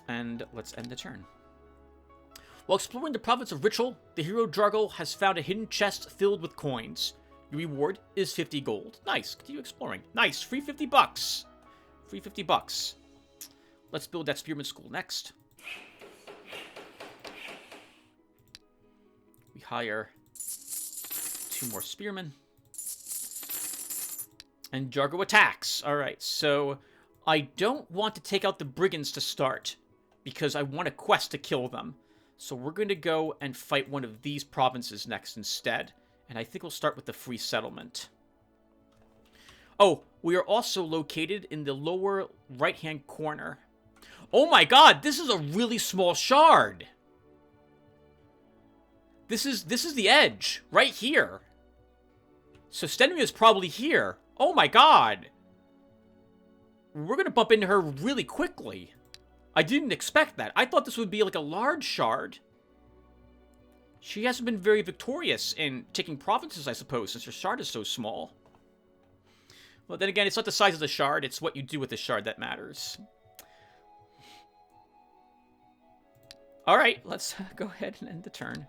And let's end the turn. While exploring the province of Ritual, the hero Jargo has found a hidden chest filled with coins. Your reward is 50 gold. Nice, continue exploring. Nice, free 50 bucks. Free 50 bucks. Let's build that Spearman School next. We hire 2 more Spearmen. And Jargo attacks. Alright, so I don't want to take out the brigands to start, because I want a quest to kill them. So we're going to go and fight one of these provinces next instead. And I think we'll start with the free settlement. Oh, we are also located in the lower right-hand corner. Oh my god, this is a really small shard. This is the edge, right here. So Stenriya is probably here. Oh my god. We're going to bump into her really quickly. I didn't expect that. I thought this would be like a large shard. She hasn't been very victorious in taking provinces, I suppose, since her shard is so small. Well, then again, it's not the size of the shard, it's what you do with the shard that matters. Alright, let's go ahead and end the turn.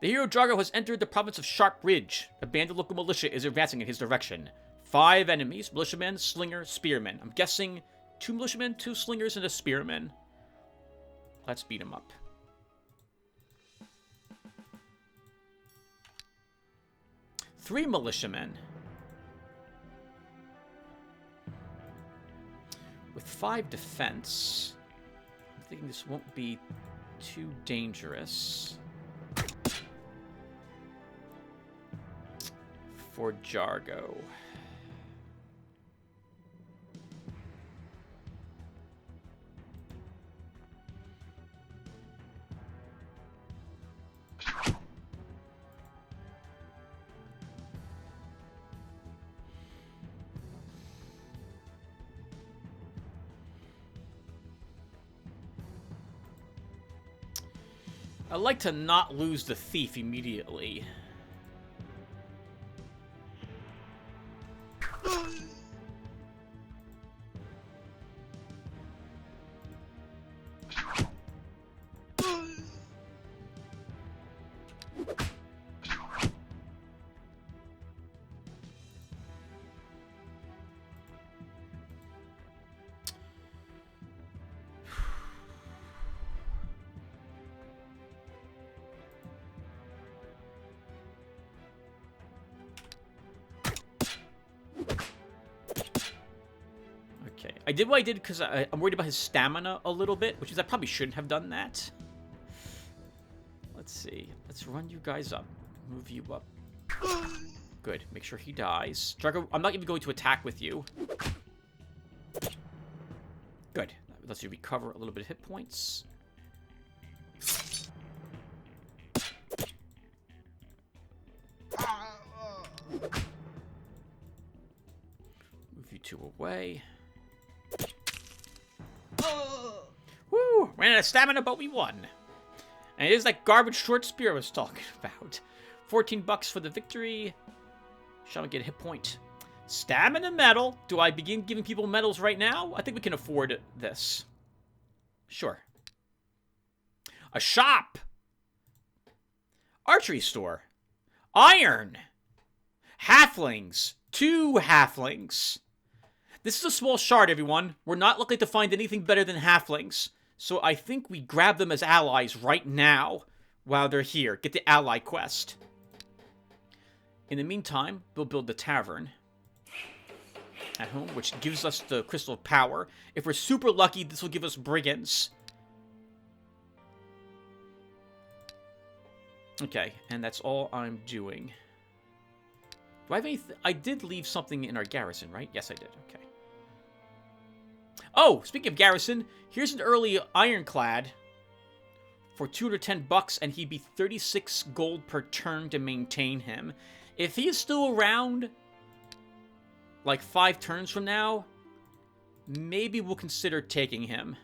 The hero Drago has entered the province of Sharp Ridge. A band of local militia is advancing in his direction. 5 enemies, militiamen, slinger, spearmen. I'm guessing 2 militiamen, 2 slingers, and a spearman. Let's beat him up. Three militiamen. With 5 defense. I'm thinking this won't be too dangerous. For Jargo. I like to not lose the thief immediately. I did what I did because I'm worried about his stamina a little bit, which is I probably shouldn't have done that. Let's see. Let's run you guys up. Move you up. Good. Make sure he dies. Drago, I'm not even going to attack with you. Good. That lets you recover a little bit of hit points. Move you 2 away. Woo! Ran out of stamina, but we won. And it is that garbage short spear I was talking about. 14 bucks for the victory. Shall we get a hit point? Stamina medal. Do I begin giving people medals right now? I think we can afford this. Sure. A shop. Archery store. Iron. Halflings. 2 halflings. This is a small shard, everyone. We're not likely to find anything better than halflings. So I think we grab them as allies right now while they're here. Get the ally quest. In the meantime, we'll build the tavern at home, which gives us the crystal of power. If we're super lucky, this will give us brigands. Okay, and that's all I'm doing. Do I have anything? I did leave something in our garrison, right? Yes, I did. Okay. Oh, speaking of garrison, here's an early ironclad for 210 bucks, and he'd be 36 gold per turn to maintain him. If he is still around, like 5 turns from now, maybe we'll consider taking him.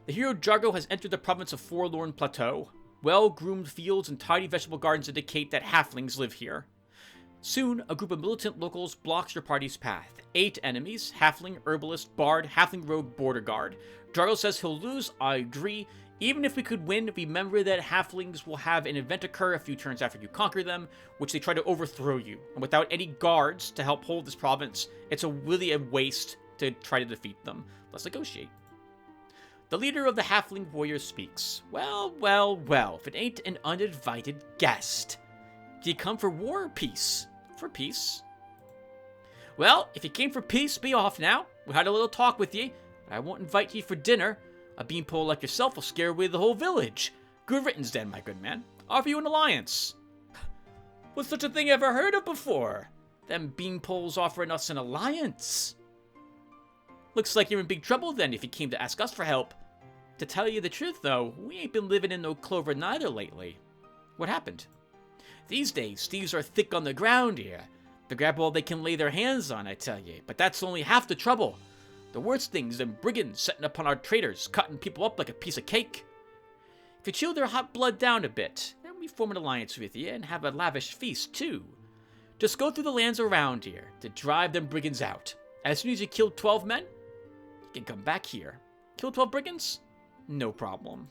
The hero Jargo has entered the province of Forlorn Plateau. Well-groomed fields and tidy vegetable gardens indicate that halflings live here. Soon, a group of militant locals blocks your party's path. 8 enemies, halfling, herbalist, bard, halfling rogue, border guard. Jargo says he'll lose, I agree. Even if we could win, remember that halflings will have an event occur a few turns after you conquer them, which they try to overthrow you. And without any guards to help hold this province, it's really a waste to try to defeat them. Let's negotiate. The leader of the halfling warriors speaks. Well, well, well, if it ain't an uninvited guest. Do you come for war or peace? For peace. Well, if you came for peace, be off now. We had a little talk with ye, but I won't invite ye for dinner. A beanpole like yourself will scare away the whole village. Good riddance then, my good man. Offer you an alliance. Was such a thing ever heard of before? Them beanpoles offering us an alliance. Looks like you're in big trouble then if you came to ask us for help. To tell you the truth, though, we ain't been living in no clover neither lately. What happened? These days, thieves are thick on the ground here. They grab all they can lay their hands on, I tell ye. But that's only half the trouble. The worst thing's them brigands setting upon our traders, cutting people up like a piece of cake. If you chill their hot blood down a bit, then we form an alliance with you and have a lavish feast, too. Just go through the lands around here to drive them brigands out. As soon as you kill 12 men, you can come back here. Kill 12 brigands? No problem.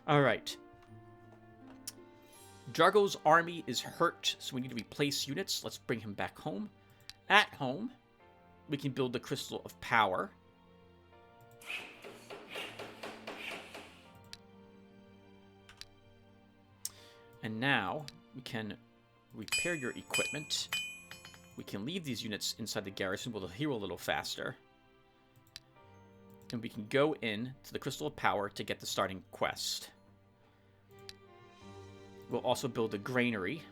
Alright. Jargo's army is hurt, so we need to replace units. Let's bring him back home. At home, we can build the Crystal of Power. And now, we can repair your equipment. We can leave these units inside the garrison. We'll heal a little faster. And we can go in to the Crystal of Power to get the starting quest. We'll also build a granary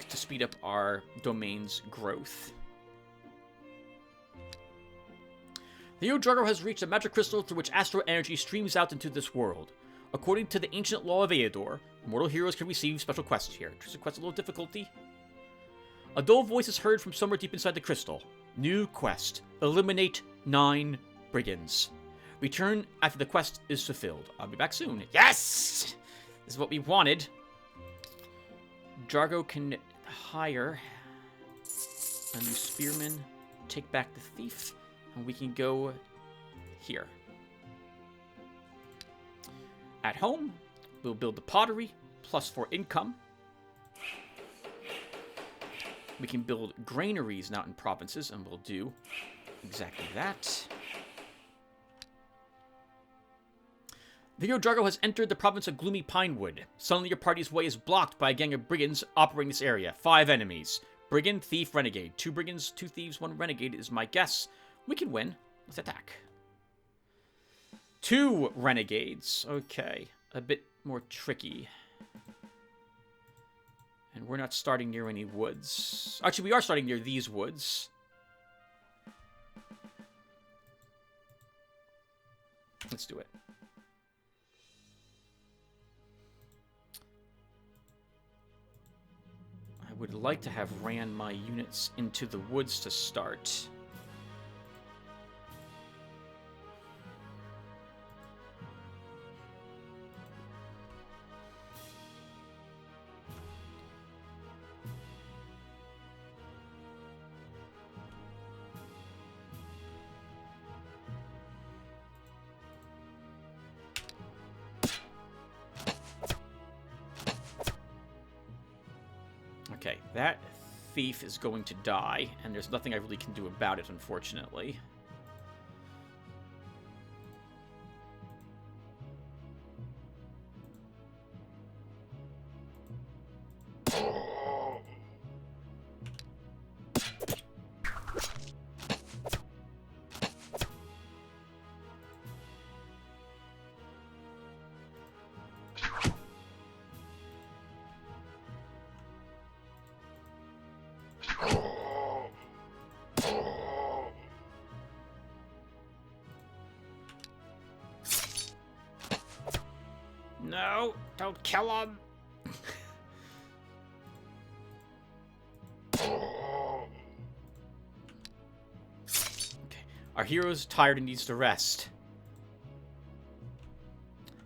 to speed up our domain's growth. The Eador has reached a magic crystal through which astral energy streams out into this world. According to the ancient law of Eador, mortal heroes can receive special quests here. Choose a quest a little difficulty. A dull voice is heard from somewhere deep inside the crystal. New quest. Eliminate 9 brigands. Return after the quest is fulfilled. I'll be back soon. Yes! This is what we wanted. Jargo can hire a new spearman, take back the thief, and we can go here. At home, we'll build the pottery, +4 income. We can build granaries now in provinces, and we'll do exactly that. The Eador has entered the province of Gloomy Pinewood. Suddenly your party's way is blocked by a gang of brigands operating this area. 5 enemies. Brigand, thief, renegade. 2 brigands, 2 thieves, 1 renegade is my guess. We can win. Let's attack. 2 renegades. Okay. A bit more tricky. And we're not starting near any woods. Actually, we are starting near these woods. Let's do it. I would like to have ran my units into the woods to start. Okay, that thief is going to die, and there's nothing I really can do about it, unfortunately. No, don't kill him. Okay. Our hero's tired and needs to rest.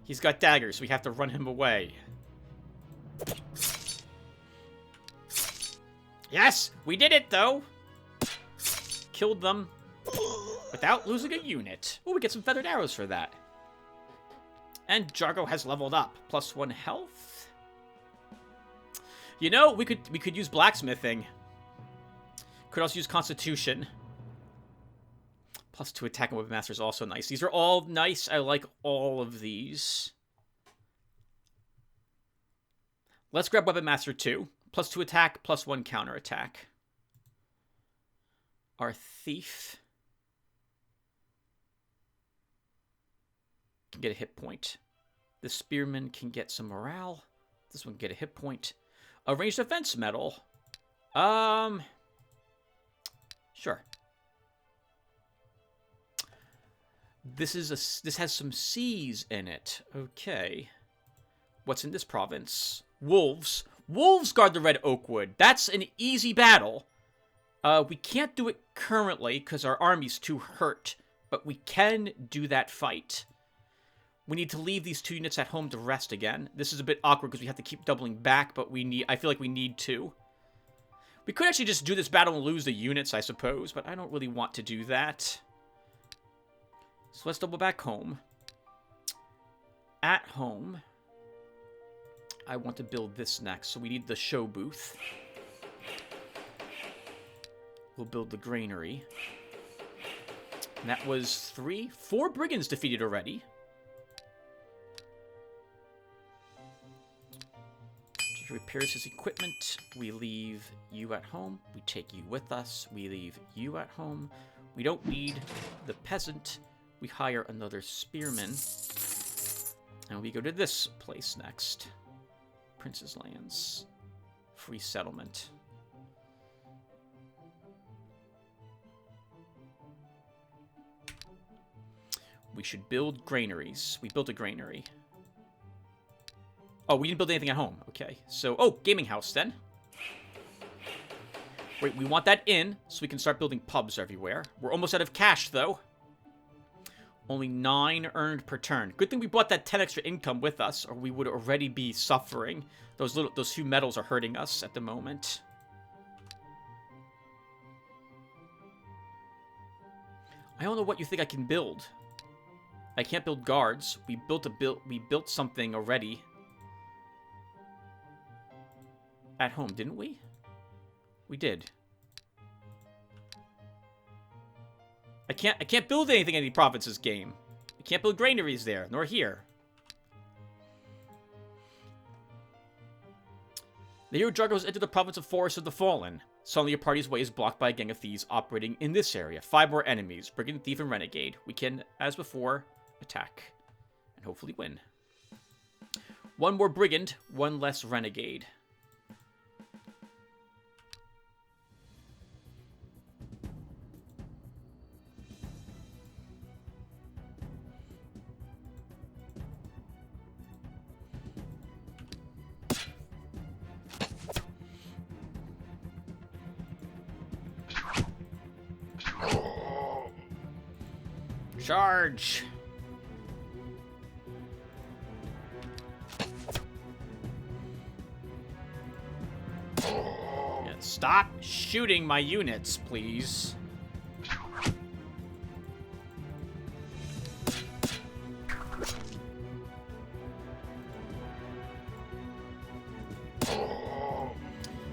He's got daggers, so we have to run him away. Yes, we did it, though. Killed them without losing a unit. Oh, we get some feathered arrows for that. And Jargo has leveled up. +1 health. You know, we could use blacksmithing. Could also use Constitution. +2 attack and weapon master is also nice. These are all nice. I like all of these. Let's grab Weapon Master 2. +2 attack, +1 counter attack. Our thief can get a hit point. The spearman can get some morale. This one can get a hit point. A ranged defense medal. Sure. This has some C's in it. Okay. What's in this province? Wolves. Wolves guard the Red Oakwood. That's an easy battle. We can't do it currently because our army's too hurt, but we can do that fight. We need to leave these 2 units at home to rest again. This is a bit awkward because we have to keep doubling back, but I feel like we need to. We could actually just do this battle and lose the units, I suppose, but I don't really want to do that. So let's double back home. At home, I want to build this next, so we need the show booth. We'll build the granary. And that was 4 brigands defeated already. He repairs his equipment. We leave you at home. We take you with us. We leave you at home. We don't need the peasant. We hire another spearman. And we go to this place next. Prince's Lands. Free settlement. We should build granaries. We built a granary. Oh, we didn't build anything at home. Okay. So, oh, gaming house then. Wait, we want that in so we can start building pubs everywhere. We're almost out of cash, though. Only 9 earned per turn. Good thing we brought that 10 extra income with us, or we would already be suffering. Those few metals are hurting us at the moment. I don't know what you think I can build. I can't build guards. We built something already. At home, didn't we? We did. I can't build anything in any provinces game. I can't build granaries there, nor here. The hero Jargos entered the province of Forest of the Fallen. Suddenly your party's way is blocked by a gang of thieves operating in this area. 5 more enemies, Brigand, Thief, and Renegade. We can, as before, attack. And hopefully win. 1 more Brigand, 1 less Renegade. Charge! Yeah, stop shooting my units, please.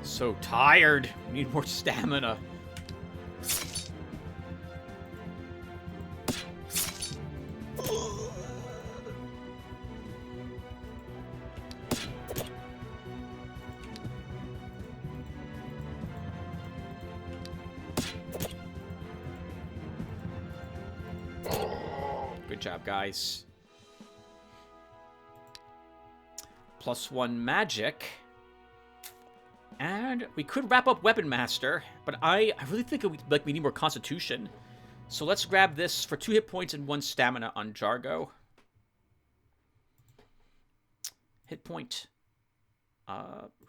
So tired. We need more stamina. Good job, guys. +1 magic. And we could wrap up Weapon Master, but I really think we need more Constitution. So let's grab this for 2 hit points and 1 stamina on Jargo. Hit point.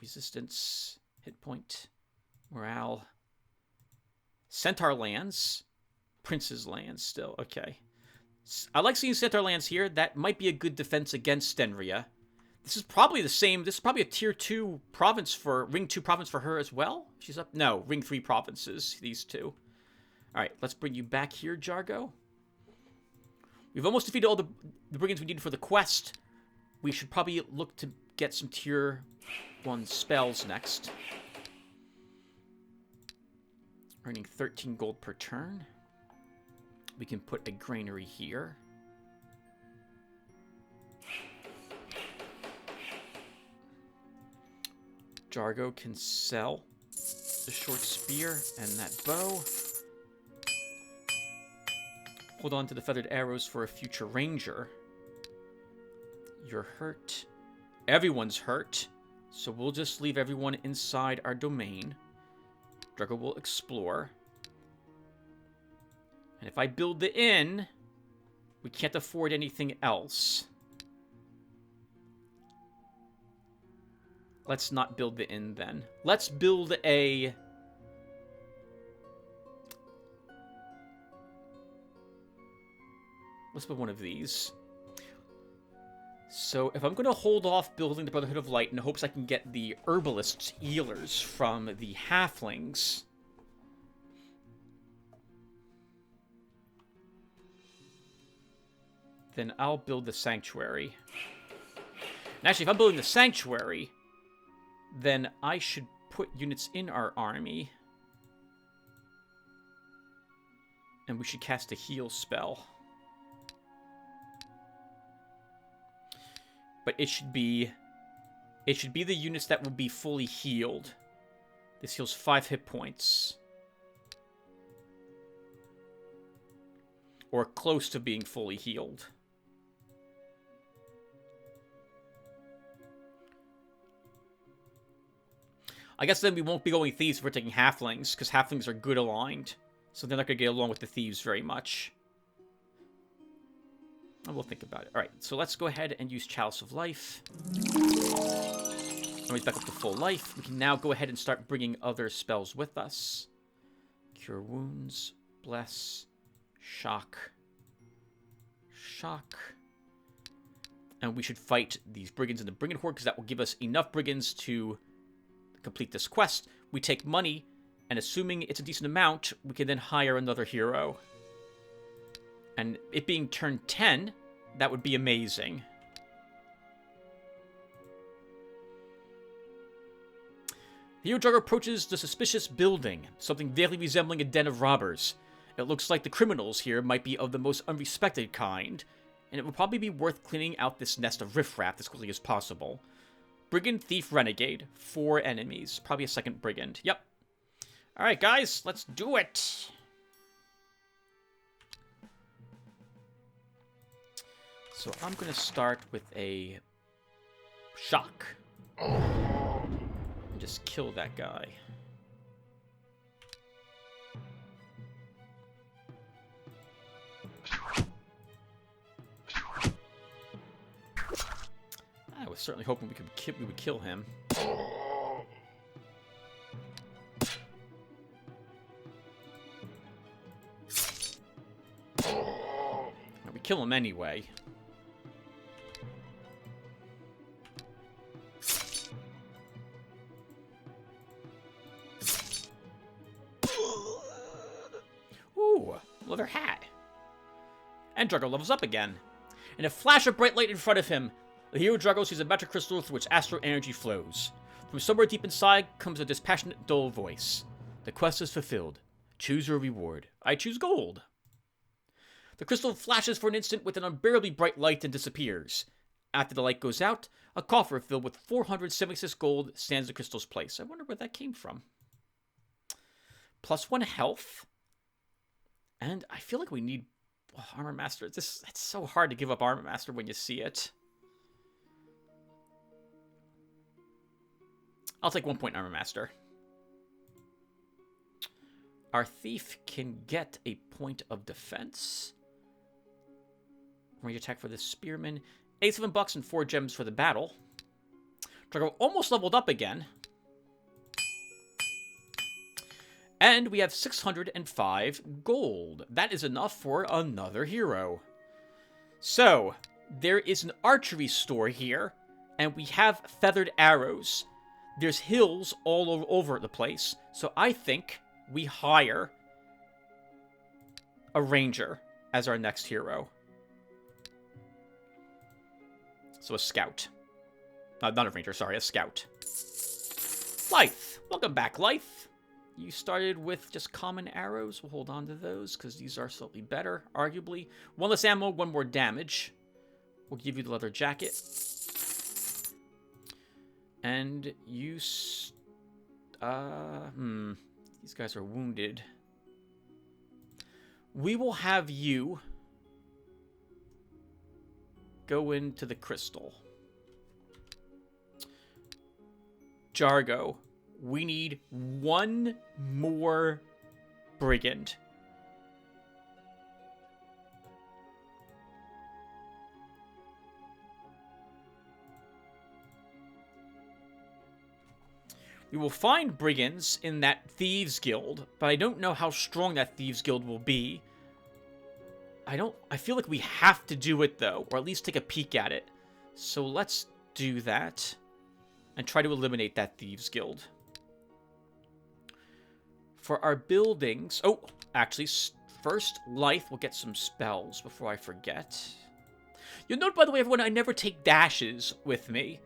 Resistance. Hit point. Morale. Centaur lands. Prince's lands still. Okay. I like seeing Centaur lands here. That might be a good defense against Stenriya. This is probably the same. This is probably a tier 2 province for Ring 2 province for her as well. She's up. No, Ring 3 provinces. These 2. All right, let's bring you back here, Jargo. We've almost defeated all the brigands we needed for the quest. We should probably look to get some tier 1 spells next. Earning 13 gold per turn. We can put a granary here. Jargo can sell the short spear and that bow. Hold on to the feathered arrows for a future ranger. You're hurt. Everyone's hurt. So we'll just leave everyone inside our domain. Jargo will explore. And if I build the inn, we can't afford anything else. Let's not build the inn then. Let's build a... Let's build one of these. So if I'm going to hold off building the Brotherhood of Light in hopes I can get the Herbalist's healers from the Halflings... then I'll build the Sanctuary. And actually, if I'm building the Sanctuary, then I should put units in our army. And we should cast a heal spell. But it should be the units that will be fully healed. This heals 5 hit points. Or close to being fully healed. I guess then we won't be going thieves if we're taking halflings, because halflings are good aligned. So they're not going to get along with the thieves very much. And we'll think about it. Alright, so let's go ahead and use Chalice of Life. And we're back up to full life. We can now go ahead and start bringing other spells with us. Cure Wounds, Bless, Shock, Shock. And we should fight these brigands in the Brigand Horde, because that will give us enough brigands to complete this quest. We take money, and assuming it's a decent amount, we can then hire another hero. And it being turn 10, that would be amazing. The hero jugger approaches the suspicious building, something vaguely resembling a den of robbers. It looks like the criminals here might be of the most unrespected kind, and it will probably be worth cleaning out this nest of riffraff as quickly as possible. Brigand, Thief, Renegade. 4 enemies. Probably a second Brigand. Yep. Alright, guys. Let's do it. So I'm going to start with a Shock. And just kill that guy. I was certainly hoping we would kill him. We kill him anyway. Ooh, leather hat. And Drago levels up again. In a flash of bright light in front of him, the hero Drago sees a magic crystal through which astral energy flows. From somewhere deep inside comes a dispassionate, dull voice. The quest is fulfilled. Choose your reward. I choose gold. The crystal flashes for an instant with an unbearably bright light and disappears. After the light goes out, a coffer filled with 476 gold stands in the crystal's place. I wonder where that came from. +1 health. And I feel like we need Armor Master. It's so hard to give up Armor Master when you see it. I'll take 1 point Armor Master. Our Thief can get a point of defense. Range attack for the Spearman. 87 bucks and 4 gems for the battle. Drago almost leveled up again. And we have 605 gold. That is enough for another hero. So, there is an archery store here, and we have feathered arrows. There's hills all over the place, so I think we hire a ranger as our next hero. So a scout. Not a ranger, sorry, a scout. Lythe. Welcome back, Lythe. You started with just common arrows. We'll hold on to those, because these are slightly better, arguably. 1 less ammo, 1 more damage. We'll give you the leather jacket. And you... These guys are wounded. We will have you go into the crystal. Jargo, we need one more brigand. We will find brigands in that Thieves Guild, but I don't know how strong that Thieves Guild will be. I feel like we have to do it, though, or at least take a peek at it. So let's do that and try to eliminate that Thieves Guild. For our buildings... Oh, actually, first, Lythe will get some spells before I forget. You'll note, by the way, everyone, I never take dashes with me.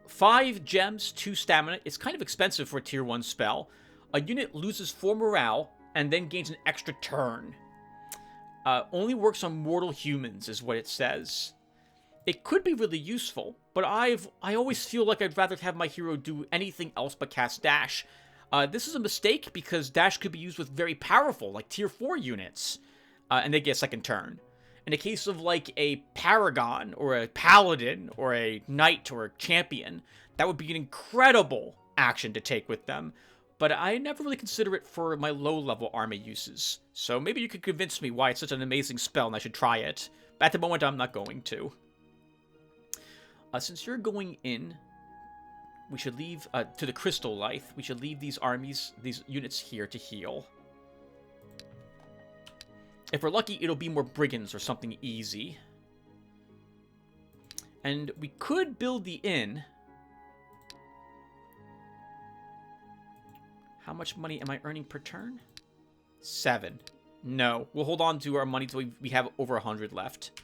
5 gems, 2 stamina. It's kind of expensive for a tier 1 spell. A unit loses 4 morale and then gains an extra turn. Only works on mortal humans is what it says. It could be really useful, but I always feel like I'd rather have my hero do anything else but cast dash. This is a mistake because dash could be used with very powerful, like tier 4 units, and they get a second turn. In the case of, like, a Paragon, or a Paladin, or a Knight, or a Champion, that would be an incredible action to take with them, but I never really consider it for my low-level army uses. So maybe you could convince me why it's such an amazing spell and I should try it. But at the moment, I'm not going to. Since you're going in, we should leave, to the Crystal Lythe, we should leave these armies, these units here to heal. If we're lucky, it'll be more brigands or something easy. And we could build the inn. How much money am I earning per turn? 7. No. We'll hold on to our money till we have over 100 left.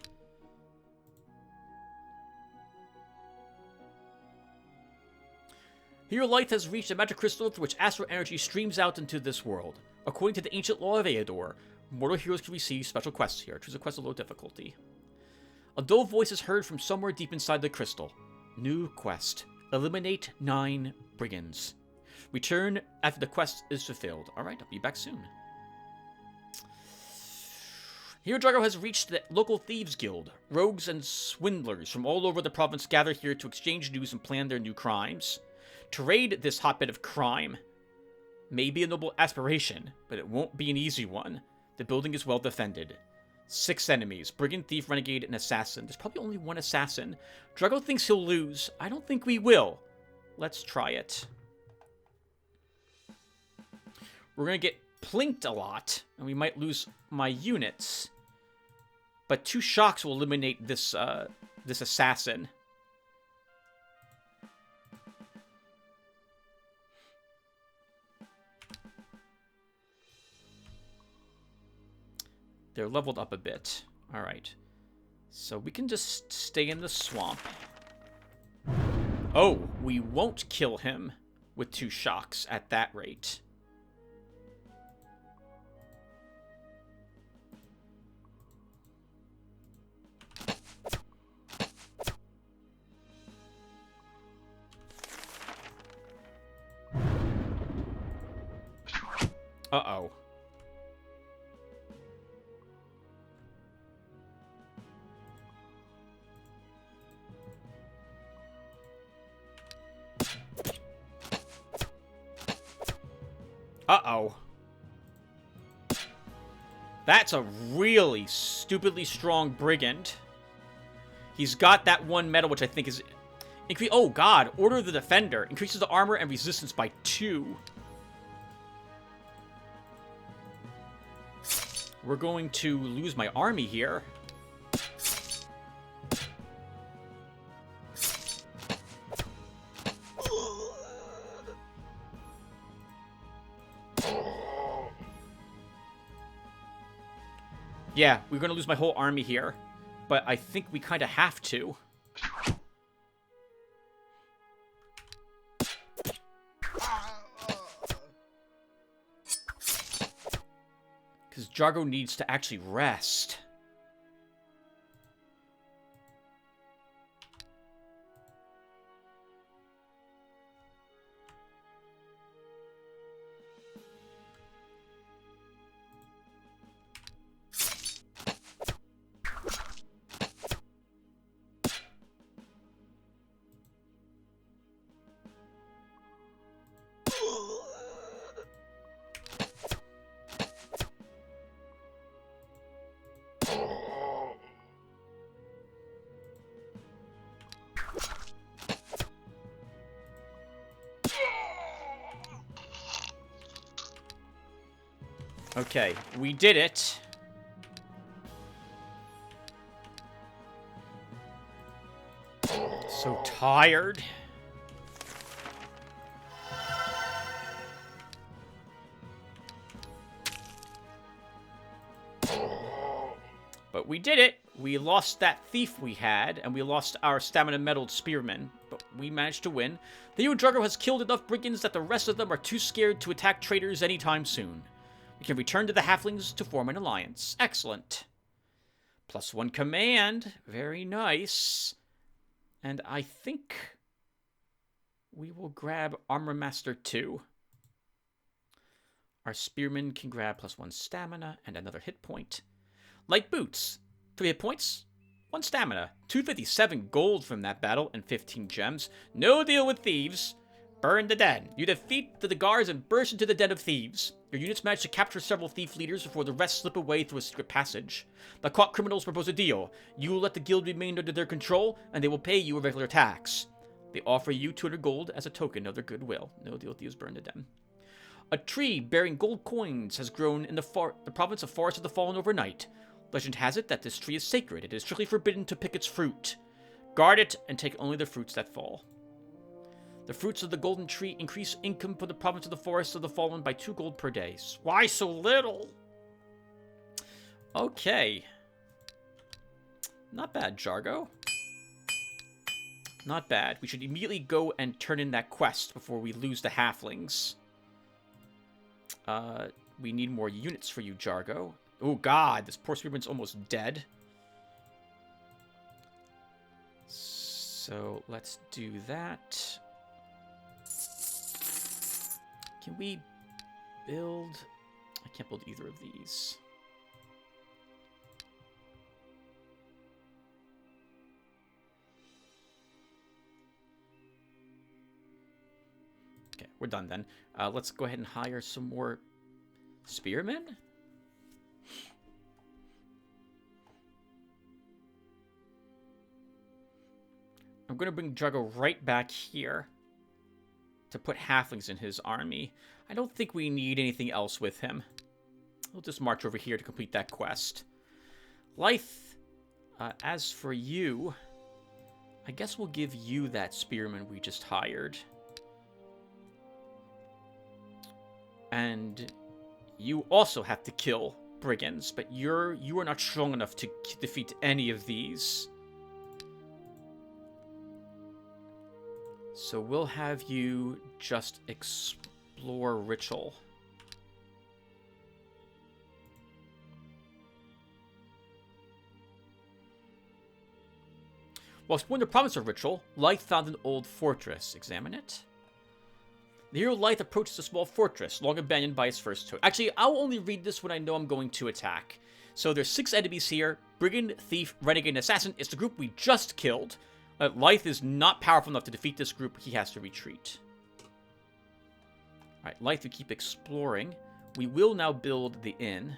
Here, Lythe has reached a magic crystal through which astral energy streams out into this world. According to the ancient law of Eador, mortal heroes can receive special quests here. Choose a quest of low difficulty. A dull voice is heard from somewhere deep inside the crystal. New quest. Eliminate 9 brigands. Return after the quest is fulfilled. Alright, I'll be back soon. Here, Jargo has reached the local Thieves Guild. Rogues and swindlers from all over the province gather here to exchange news and plan their new crimes. To raid this hotbed of crime may be a noble aspiration, but it won't be an easy one. The building is well defended. 6 enemies. Brigand, thief, renegade, and assassin. There's probably only 1 assassin. Drago thinks he'll lose. I don't think we will. Let's try it. We're going to get plinked a lot, and we might lose my units. But 2 shocks will eliminate this, this assassin. They're leveled up a bit. Alright. So we can just stay in the swamp. Oh, we won't kill him with 2 shocks at that rate. Uh-oh. Uh-oh. That's a really stupidly strong brigand. He's got that 1 medal, which I think is... Oh, God. Order of the Defender. Increases the armor and resistance by 2. We're going to lose my army here. Yeah, we're going to lose my whole army here. But I think we kind of have to. Because Jargo needs to actually rest. Okay, we did it. So tired. But we did it. We lost that thief we had, and we lost our stamina-meddled spearmen. But we managed to win. The Eador has killed enough brigands that the rest of them are too scared to attack traitors anytime soon. We can return to the halflings to form an alliance. Excellent. +1 command. Very nice. And I think we will grab Armor Master 2. Our spearmen can grab +1 stamina and another hit point. Light boots. 3 hit points, 1 stamina. 257 gold from that battle and 15 gems. No deal with thieves. Burn the den. You defeat the guards and burst into the den of thieves. Your units manage to capture several thief leaders before the rest slip away through a secret passage. The caught criminals propose a deal. You will let the guild remain under their control, and they will pay you a regular tax. They offer you 200 gold as a token of their goodwill. No deal with thieves. Burn the den. A tree bearing gold coins has grown in the province of Forest of the Fallen overnight. Legend has it that this tree is sacred. It is strictly forbidden to pick its fruit. Guard it and take only the fruits that fall. The fruits of the golden tree increase income for the province of the Forest of the Fallen by 2 gold per day. Why so little? Okay. Not bad, Jargo. Not bad. We should immediately go and turn in that quest before we lose the halflings. We need more units for you, Jargo. Oh god, this poor spearman's almost dead. So let's do that. Can we build... I can't build either of these. Okay, we're done then. Let's go ahead and hire some more spearmen. I'm going to bring Jargo right back here to put halflings in his army. I don't think we need anything else with him. We'll just march over here to complete that quest. Lythe, as for you, I guess we'll give you that spearman we just hired. And you also have to kill brigands, but you are not strong enough to defeat any of these. So we'll have you just explore ritual. While exploring the province of ritual, Lythe found an old fortress. Examine it. The hero Lythe approaches a small fortress, long abandoned by its first host. Actually, I'll only read this when I know I'm going to attack. So there's 6 enemies here. Brigand, Thief, Renegade, and Assassin. It's the group we just killed. Lythe is not powerful enough to defeat this group. He has to retreat. Alright, Lythe, we keep exploring. We will now build the inn.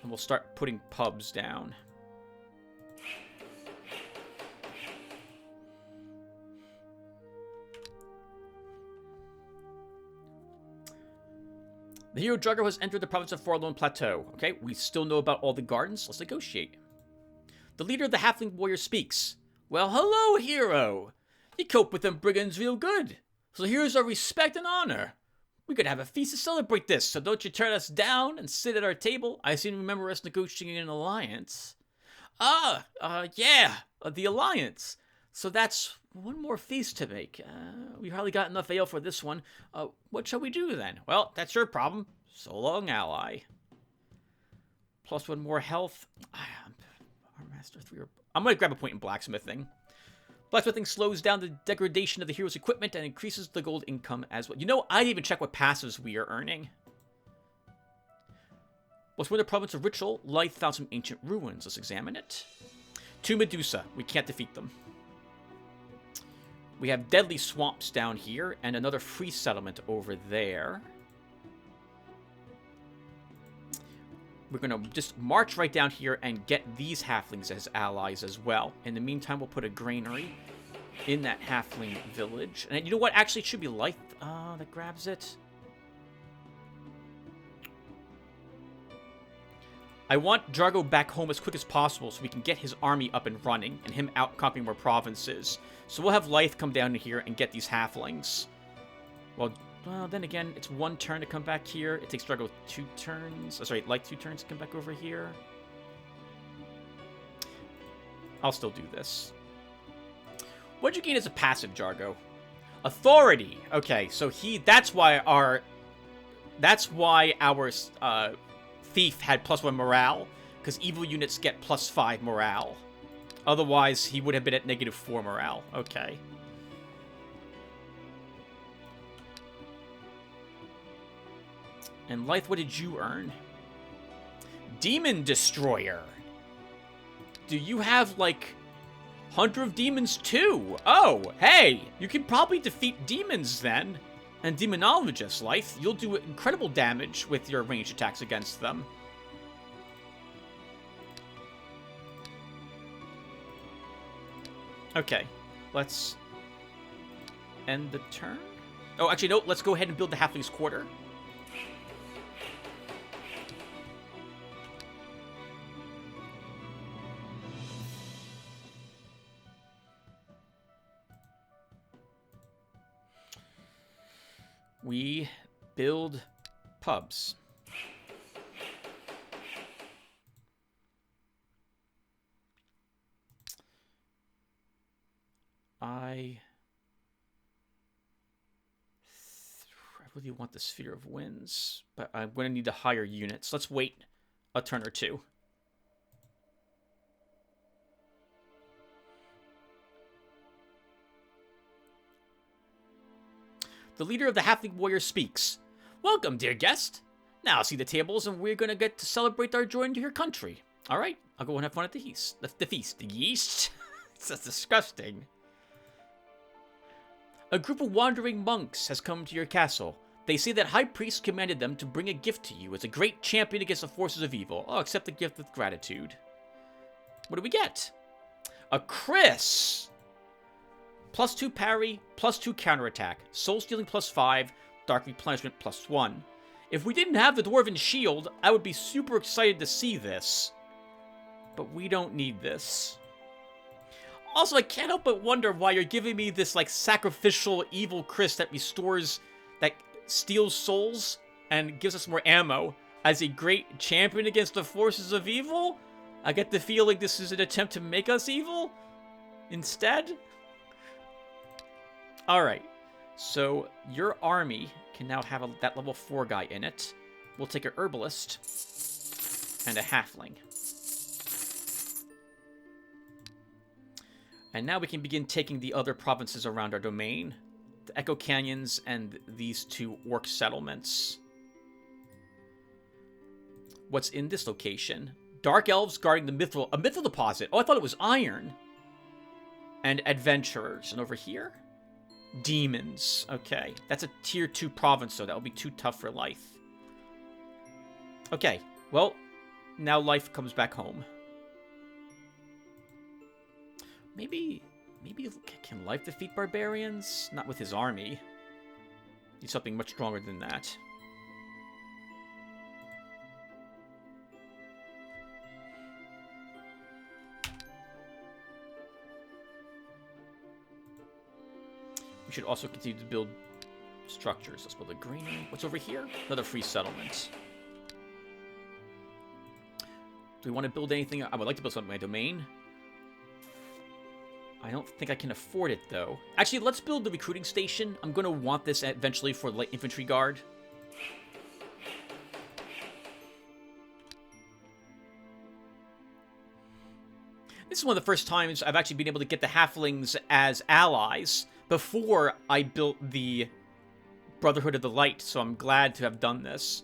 And we'll start putting pubs down. The hero Jargo has entered the province of Forlorn Plateau. Okay, we still know about all the gardens. Let's negotiate. The leader of the halfling warrior speaks. Well, hello, hero. You cope with them brigands real good. So here's our respect and honor. We could have a feast to celebrate this, so don't you turn us down and sit at our table. I seem to remember us negotiating an alliance. Yeah, the alliance. So that's one more feast to make. We hardly got enough ale for this one. What shall we do then? Well, that's your problem. So long, ally. +1 more health. Master 3. I'm going to grab a point in blacksmithing. Blacksmithing slows down the degradation of the hero's equipment and increases the gold income as well. You know, I didn't even check what passives we are earning. What's in the province of Ritual? Lythe found some ancient ruins. Let's examine it. 2 Medusa. We can't defeat them. We have deadly swamps down here and another free settlement over there. We're going to just march right down here and get these halflings as allies as well. In the meantime, we'll put a granary in that halfling village. And you know what? Actually, it should be Lythe that grabs it. I want Drago back home as quick as possible so we can get his army up and running and him out conquering more provinces. So we'll have Lythe come down here and get these halflings. Well, then again, it's 1 turn to come back here. It takes Drago 2 turns. Oh, sorry, Lythe 2 turns to come back over here. I'll still do this. What'd you gain as a passive, Jargo? Authority. Okay, so that's why our thief had +1 morale, because evil units get +5 morale. Otherwise, he would have been at -4 morale. Okay. And Lythe, what did you earn? Demon Destroyer. Do you have, like, Hunter of Demons too? Oh, hey! You can probably defeat demons then. And Demonologist, Lythe. You'll do incredible damage with your ranged attacks against them. Okay. Let's end the turn. Oh, actually, no. Let's go ahead and build the Halfling's Quarter. We build pubs. I really want the Sphere of Winds, but I'm going to need to hire units. Let's wait a turn or two. The leader of the Halfling Warrior speaks. Welcome, dear guest. Now see the tables, and we're going to get to celebrate our joy into your country. All right, I'll go and have fun at the feast. The feast. The yeast? That's disgusting. A group of wandering monks has come to your castle. They say that High Priest commanded them to bring a gift to you as a great champion against the forces of evil. I'll accept the gift with gratitude. What do we get? A Chris! +2 parry, +2 counterattack, soul stealing +5, dark replenishment +1. If we didn't have the Dwarven Shield, I would be super excited to see this. But we don't need this. Also, I can't help but wonder why you're giving me this, like, sacrificial evil Chris that restores, that steals souls and gives us more ammo as a great champion against the forces of evil? I get the feeling this is an attempt to make us evil instead. Alright, so your army can now have that level 4 guy in it. We'll take a herbalist and a halfling. And now we can begin taking the other provinces around our domain. The Echo Canyons and these 2 orc settlements. What's in this location? Dark Elves guarding the mithril deposit. Oh, I thought it was iron. And adventurers. And over here? Demons. Okay. That's a tier 2 province, so that'll be too tough for Lythe. Okay. Well, now Lythe comes back home. Maybe can Lythe defeat barbarians? Not with his army. Need something much stronger than that. We should also continue to build structures. Let's build a granary. What's over here? Another free settlement. Do we want to build anything? I would like to build something in my domain. I don't think I can afford it, though. Actually, let's build the recruiting station. I'm going to want this eventually for light infantry guard. This is one of the first times I've actually been able to get the halflings as allies before I built the Brotherhood of the Light, so I'm glad to have done this.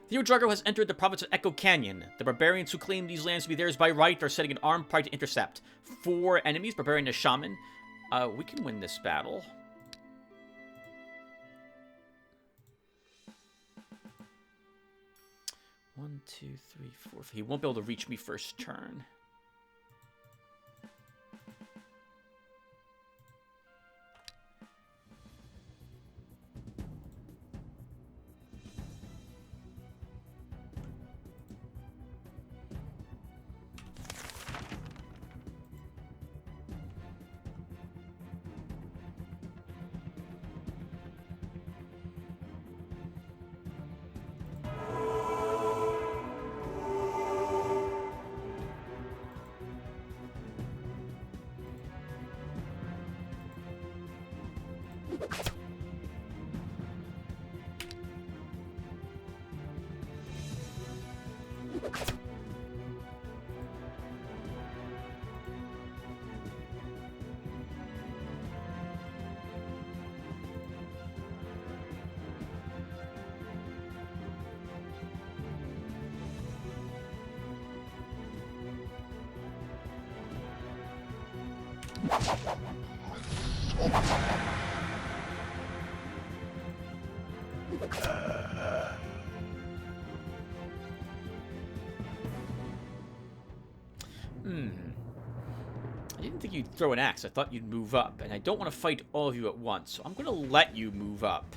Theo Drago has entered the province of Echo Canyon. The barbarians who claim these lands to be theirs by right are setting an armed party to intercept. 4 enemies, barbarian and shaman. We can win this battle. One, two, three, four. He won't be able to reach me first turn. I didn't think you'd throw an axe. I thought you'd move up. And I don't want to fight all of you at once, so I'm going to let you move up.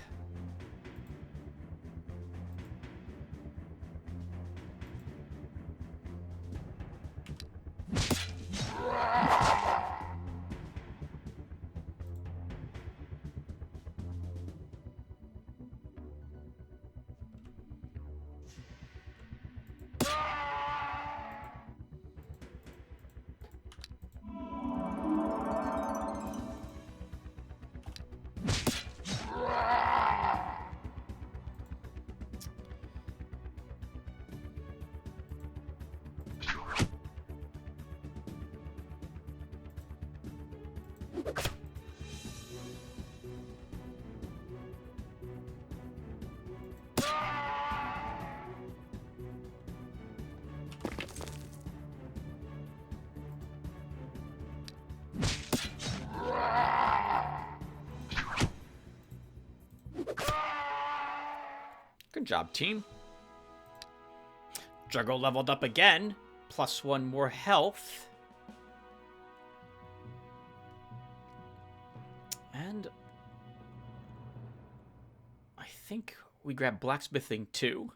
Good job, team. Juggle leveled up again. +1 more health. And I think we grab blacksmithing too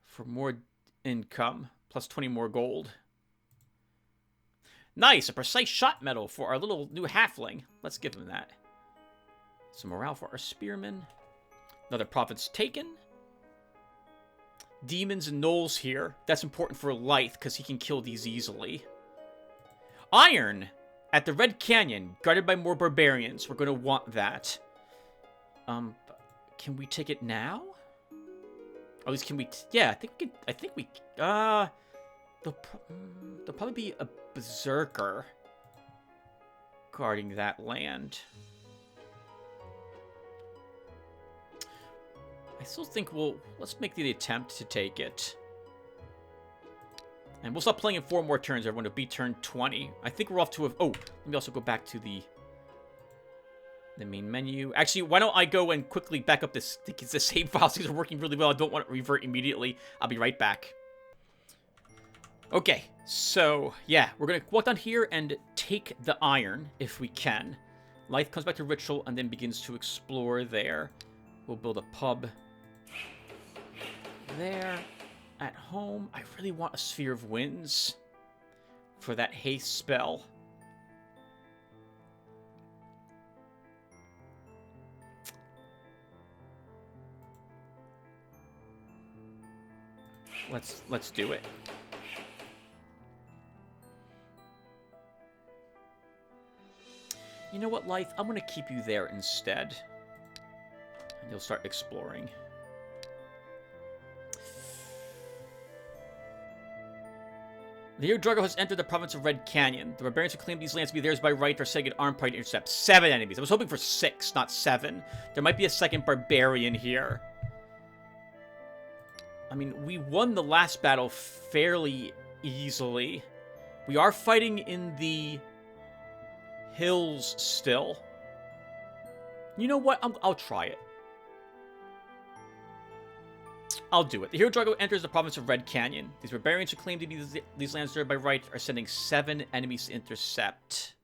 for more income. +20 more gold. Nice, a precise shot medal for our little new halfling. Let's give him that. Some morale for our spearmen. Another province taken. Demons and gnolls here. That's important for Lythe, because he can kill these easily. Iron! At the Red Canyon, guarded by more barbarians. We're going to want that. Can we take it now? At least can we... Yeah, I think we... There'll probably be a berserker guarding that land. I still think let's make the attempt to take it. And we'll stop playing in 4 more turns, everyone. It'll be turn 20. I think we're off to a... Oh, let me also go back to the main menu. Actually, why don't I go and quickly back up the save files. These are working really well. I don't want to revert immediately. I'll be right back. Okay, so, yeah. We're going to walk down here and take the iron, if we can. Lythe comes back to Ritual and then begins to explore there. We'll build a pub there. At home, I really want a Sphere of Winds for that haste spell. Let's do it. You know what, Lythe? I'm going to keep you there instead. And you'll start exploring. The Eador Genesis has entered the province of Red Canyon. The barbarians who claim these lands to be theirs by right are setting an armed party to intercept 7 enemies. I was hoping for 6, not 7. There might be a second barbarian here. I mean, we won the last battle fairly easily. We are fighting in the hills still. You know what? I'll try it. I'll do it. The Eador Genesis enters the province of Red Canyon. These barbarians who claim to be these lands theirs by right are sending 7 enemies to intercept.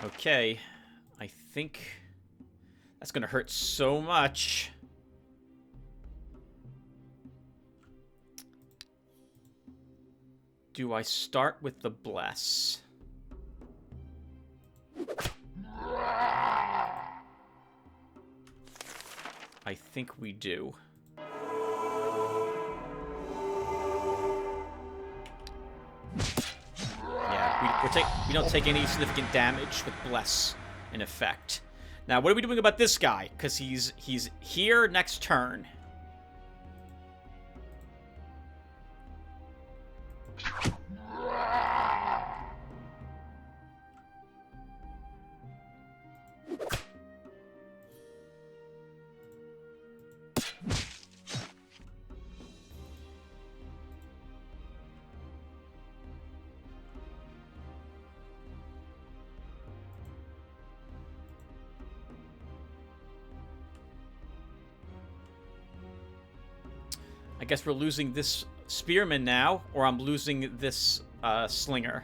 Okay, I think that's gonna hurt so much. Do I start with the Bless? I think we do. Yeah, we don't take any significant damage with Bless in effect. Now, what are we doing about this guy? Because he's here next turn. I guess we're losing this spearman now, or I'm losing this slinger.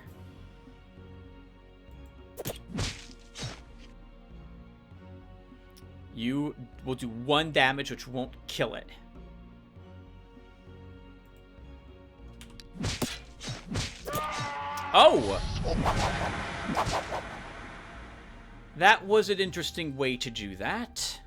You will do 1 damage, which won't kill it. Oh! That was an interesting way to do that.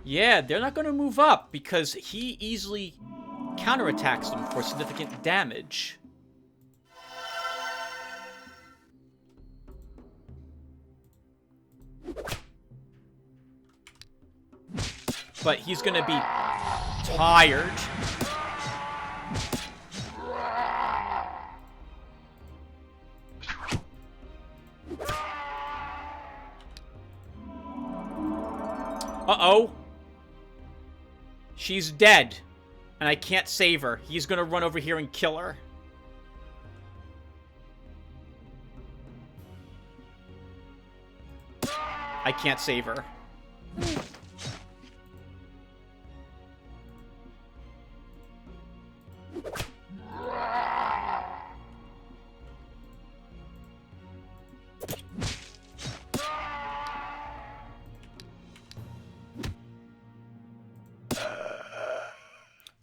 Yeah, they're not going to move up because he easily counterattacks them for significant damage. But he's going to be tired. Uh-oh. She's dead, and I can't save her. He's gonna run over here and kill her. I can't save her.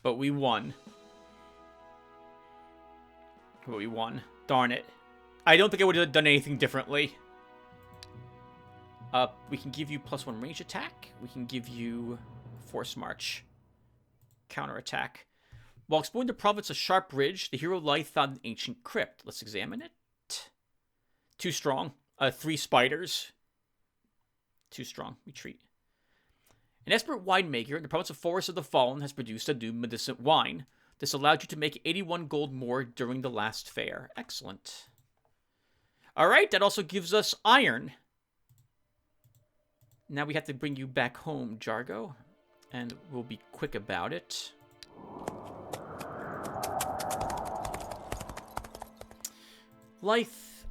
But we won. But we won. Darn it. I don't think I would have done anything differently. We can give you +1 range attack. We can give you force march. Counterattack. While exploring the province of Sharp Ridge, the hero Lythe found an ancient crypt. Let's examine it. Too strong. 3 spiders. Too strong. Retreat. An expert winemaker in the province of Forest of the Fallen has produced a new medicinal wine. This allowed you to make 81 gold more during the last fair. Excellent. Alright, that also gives us iron. Now we have to bring you back home, Jargo. And we'll be quick about it. Lythe,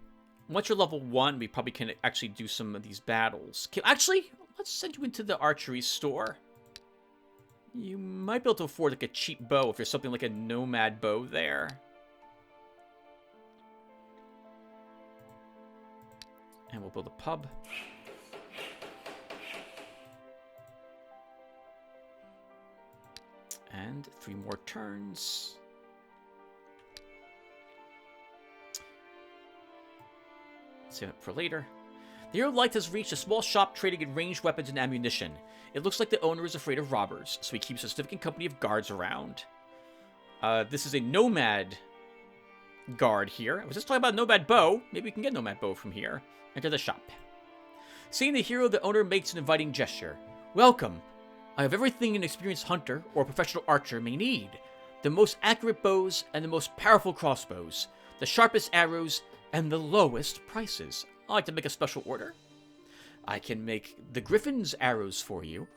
once you're level 1, we probably can actually do some of these battles. Actually, let's send you into the archery store. You might be able to afford like a cheap bow if there's something like a nomad bow there. And we'll build a pub. And 3 more turns. Save it for later. The hero Lythe has reached a small shop trading in ranged weapons and ammunition. It looks like the owner is afraid of robbers, so he keeps a significant company of guards around. This is a nomad guard here. I was just talking about nomad bow. Maybe we can get nomad bow from here. Enter the shop. Seeing the hero, the owner makes an inviting gesture. Welcome. I have everything an experienced hunter or professional archer may need. The most accurate bows and the most powerful crossbows. The sharpest arrows and the lowest prices. I'd like to make a special order. I can make the Griffin's arrows for you,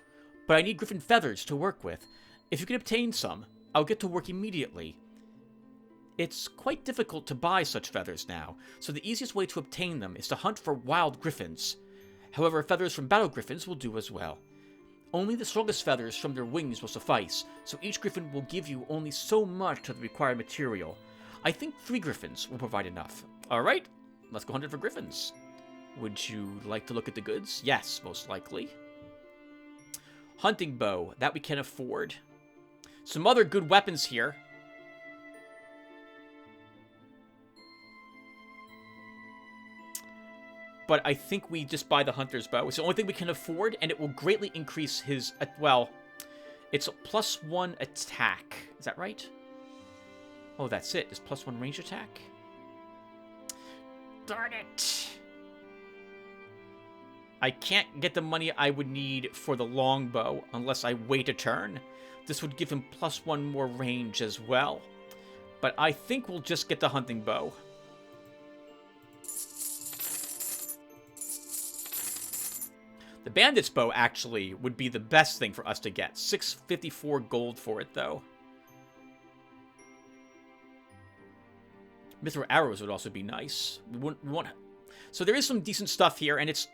but I need Griffin feathers to work with. If you can obtain some, I'll get to work immediately. It's quite difficult to buy such feathers now, so the easiest way to obtain them is to hunt for wild griffins. However, feathers from battle griffins will do as well. Only the strongest feathers from their wings will suffice, so each griffin will give you only so much of the required material. I think 3 griffins will provide enough. Alright, let's go hunting for griffins. Would you like to look at the goods? Yes, most likely. Hunting bow, that we can afford. Some other good weapons here. But I think we just buy the hunter's bow. It's the only thing we can afford, and it will greatly increase his, well, it's a +1 attack. Is that right? Oh, that's it. It's +1 range attack? Darn it. I can't get the money I would need for the longbow unless I wait a turn. This would give him +1 more range as well. But I think we'll just get the hunting bow. The bandit's bow, actually, would be the best thing for us to get. 654 gold for it, though. Mithril arrows would also be nice. We want... So there is some decent stuff here, and it's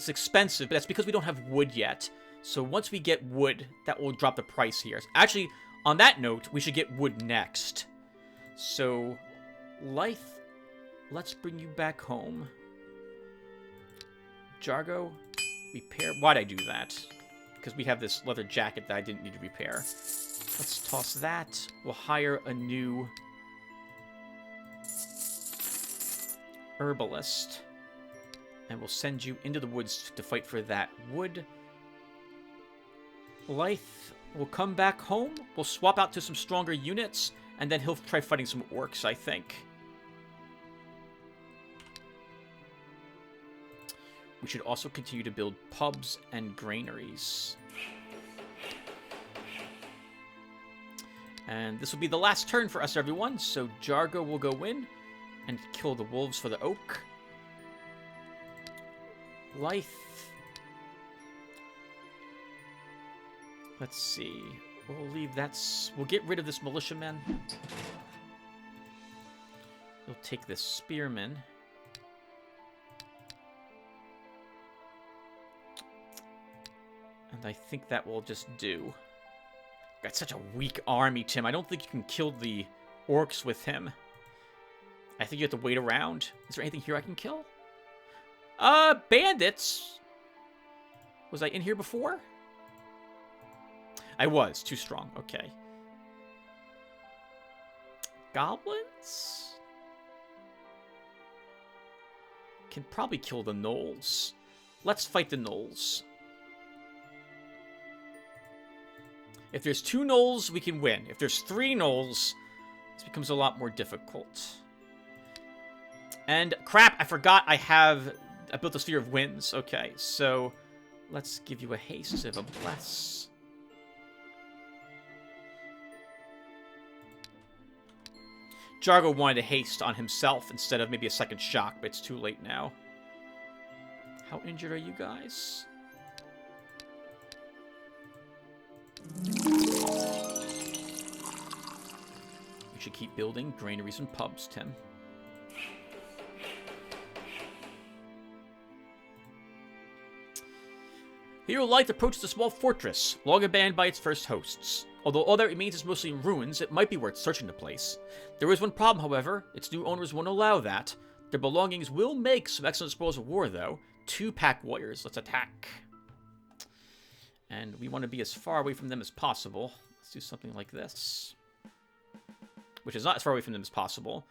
expensive, but that's because we don't have wood yet. So once we get wood, that will drop the price here. Actually, on that note, we should get wood next. So, Lythe, let's bring you back home. Jargo... repair. Why'd I do that? Because we have this leather jacket that I didn't need to repair. Let's toss that. We'll hire a new herbalist. And we'll send you into the woods to fight for that wood. Lythe will come back home. We'll swap out to some stronger units. And then he'll try fighting some orcs, I think. We should also continue to build pubs and granaries. And this will be the last turn for us, everyone. So Jargo will go in and kill the wolves for the oak. Lythe. Let's see. We'll leave that... We'll get rid of this militiaman. We'll take this spearman. And I think that will just do. Got such a weak army, Tim. I don't think you can kill the orcs with him. I think you have to wait around. Is there anything here I can kill? Bandits. Was I in here before? I was. Too strong. Okay. Goblins? Can probably kill the gnolls. Let's fight the gnolls. If there's 2 gnolls, we can win. If there's 3 gnolls, this becomes a lot more difficult. And crap, I forgot I built a Sphere of Winds. Okay, so let's give you a haste of a bless. Jargo wanted a haste on himself instead of maybe a second shock, but it's too late now. How injured are you guys? We should keep building granaries and pubs, Tim. Here, Lythe approaches a small fortress, long abandoned by its first hosts. Although all that remains is mostly in ruins, it might be worth searching the place. There is one problem, however. Its new owners won't allow that. Their belongings will make some excellent spoils of war, though. 2 pack warriors. Let's attack. And we want to be as far away from them as possible. Let's do something like this. Which is not as far away from them as possible.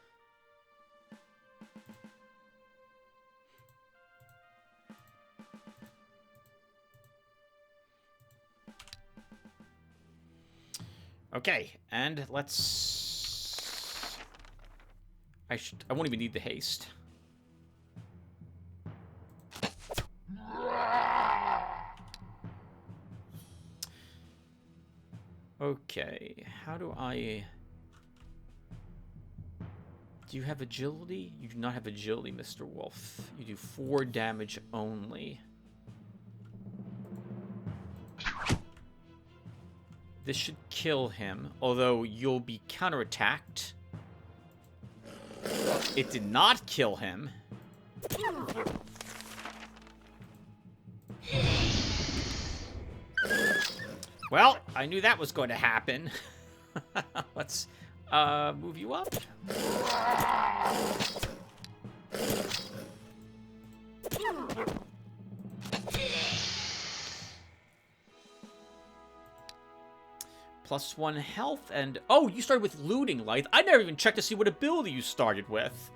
Okay, and let's... I won't even need the haste. Okay, how do I... Do you have agility? You do not have agility, Mr. Wolf. You do 4 damage only. This should kill him, although you'll be counterattacked. It did not kill him. Well, I knew that was going to happen. Let's move you up. +1 health, and... Oh, you started with looting, Lythe. I never even checked to see what ability you started with.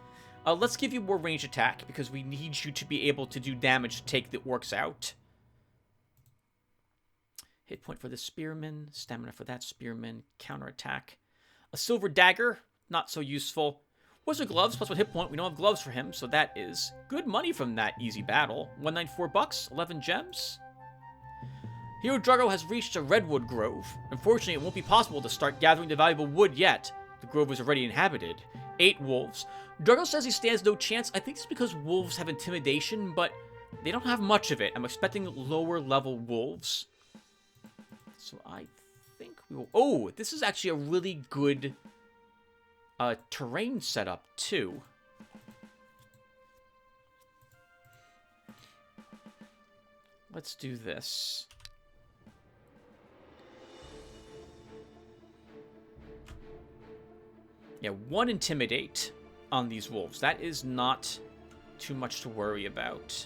Let's give you more range attack, because we need you to be able to do damage to take the orcs out. Hit point for the spearman, stamina for that spearman, counterattack. A silver dagger, not so useful. Wizard gloves, +1 hit point. We don't have gloves for him, so that is good money from that easy battle. 194 bucks, 11 gems. Hero Drago has reached a redwood grove. Unfortunately, it won't be possible to start gathering the valuable wood yet. The grove is already inhabited. 8 wolves. Drago says he stands no chance. I think it's because wolves have intimidation, but they don't have much of it. I'm expecting lower level wolves. So I think we will... Oh, this is actually a really good terrain setup, too. Let's do this. Yeah, 1 intimidate on these wolves. That is not too much to worry about.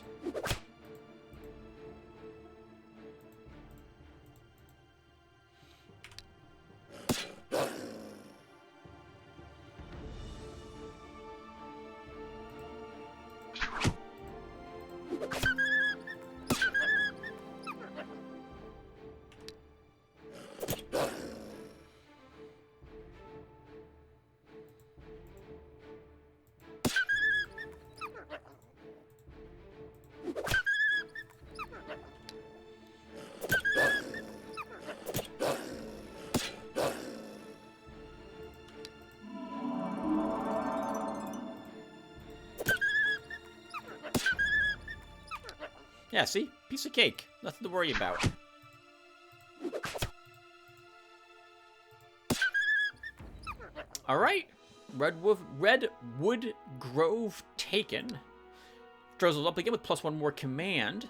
Yeah, see? Piece of cake. Nothing to worry about. Alright. Redwood Grove taken. Drizzles up again with +1 more command.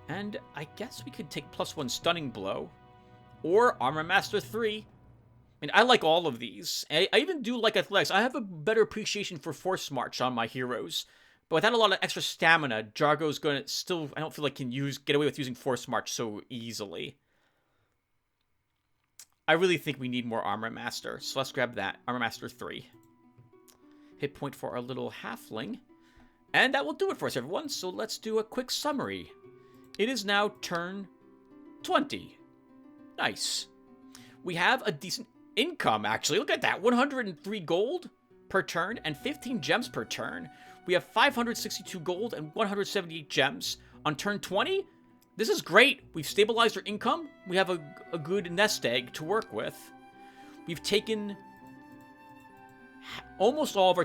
And I guess we could take +1 stunning blow. Or Armor Master 3. I mean, I like all of these. I even do like athletics. I have a better appreciation for Force March on my heroes. But without a lot of extra stamina, Jargo's going to still, I don't feel like can get away with using Force March so easily. I really think we need more Armor Master, so let's grab that. Armor Master 3. Hit point for our little halfling. And that will do it for us, everyone, so let's do a quick summary. It is now turn 20. Nice. We have a decent income, actually. Look at that. 103 gold per turn and 15 gems per turn. We have 562 gold and 178 gems. On turn 20, this is great. We've stabilized our income. We have a good nest egg to work with. We've taken almost all of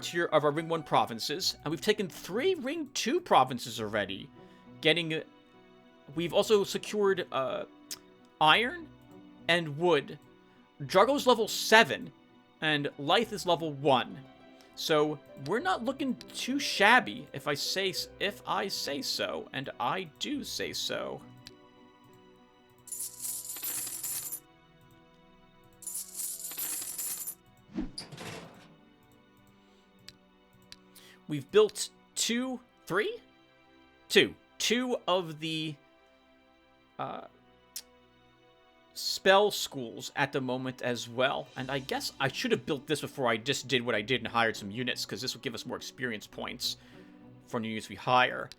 our Ring 1 provinces, and we've taken 3 Ring 2 provinces already. We've also secured iron and wood. Jargo's level 7, and Lythe is level 1. So we're not looking too shabby, if I say so, and I do say so. We've built two of the spell schools at the moment as well. And I guess I should have built this before I just did what I did and hired some units, because this will give us more experience points for new units we hire.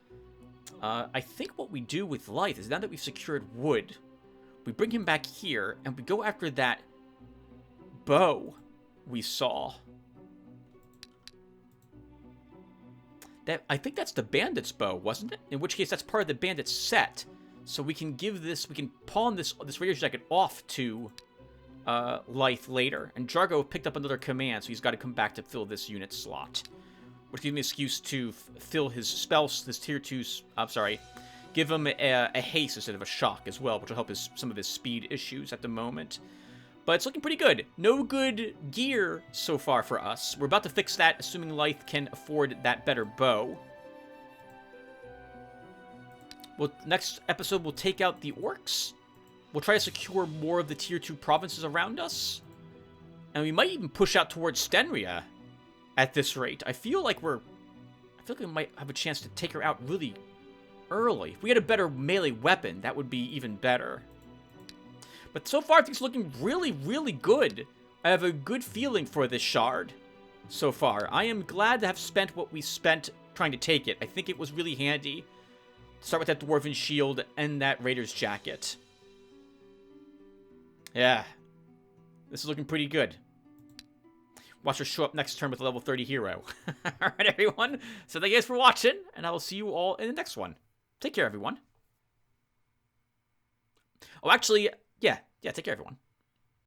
I think what we do with Lythe is now that we've secured wood, we bring him back here and we go after that bow we saw. I think that's the bandit's bow, wasn't it? In which case, that's part of the bandit's set. So we can pawn this radio jacket off to Lythe later. And Jargo picked up another command, so he's got to come back to fill this unit slot. Which gives me an excuse to fill his spells, his tier 2s, give him a haste instead of a shock as well, which will help some of his speed issues at the moment. But it's looking pretty good. No good gear so far for us. We're about to fix that, assuming Lythe can afford that better bow. Well, next episode, we'll take out the orcs. We'll try to secure more of the Tier 2 provinces around us. And we might even push out towards Stenriya at this rate. I feel like we might have a chance to take her out really early. If we had a better melee weapon, that would be even better. But so far, things are looking really, really good. I have a good feeling for this shard so far. I am glad to have spent what we spent trying to take it. I think it was really handy. Start with that Dwarven Shield and that Raider's Jacket. Yeah. This is looking pretty good. Watch her show up next turn with a level 30 hero. Alright, everyone. So thank you guys for watching, and I will see you all in the next one. Take care, everyone. Oh, actually, yeah, take care, everyone.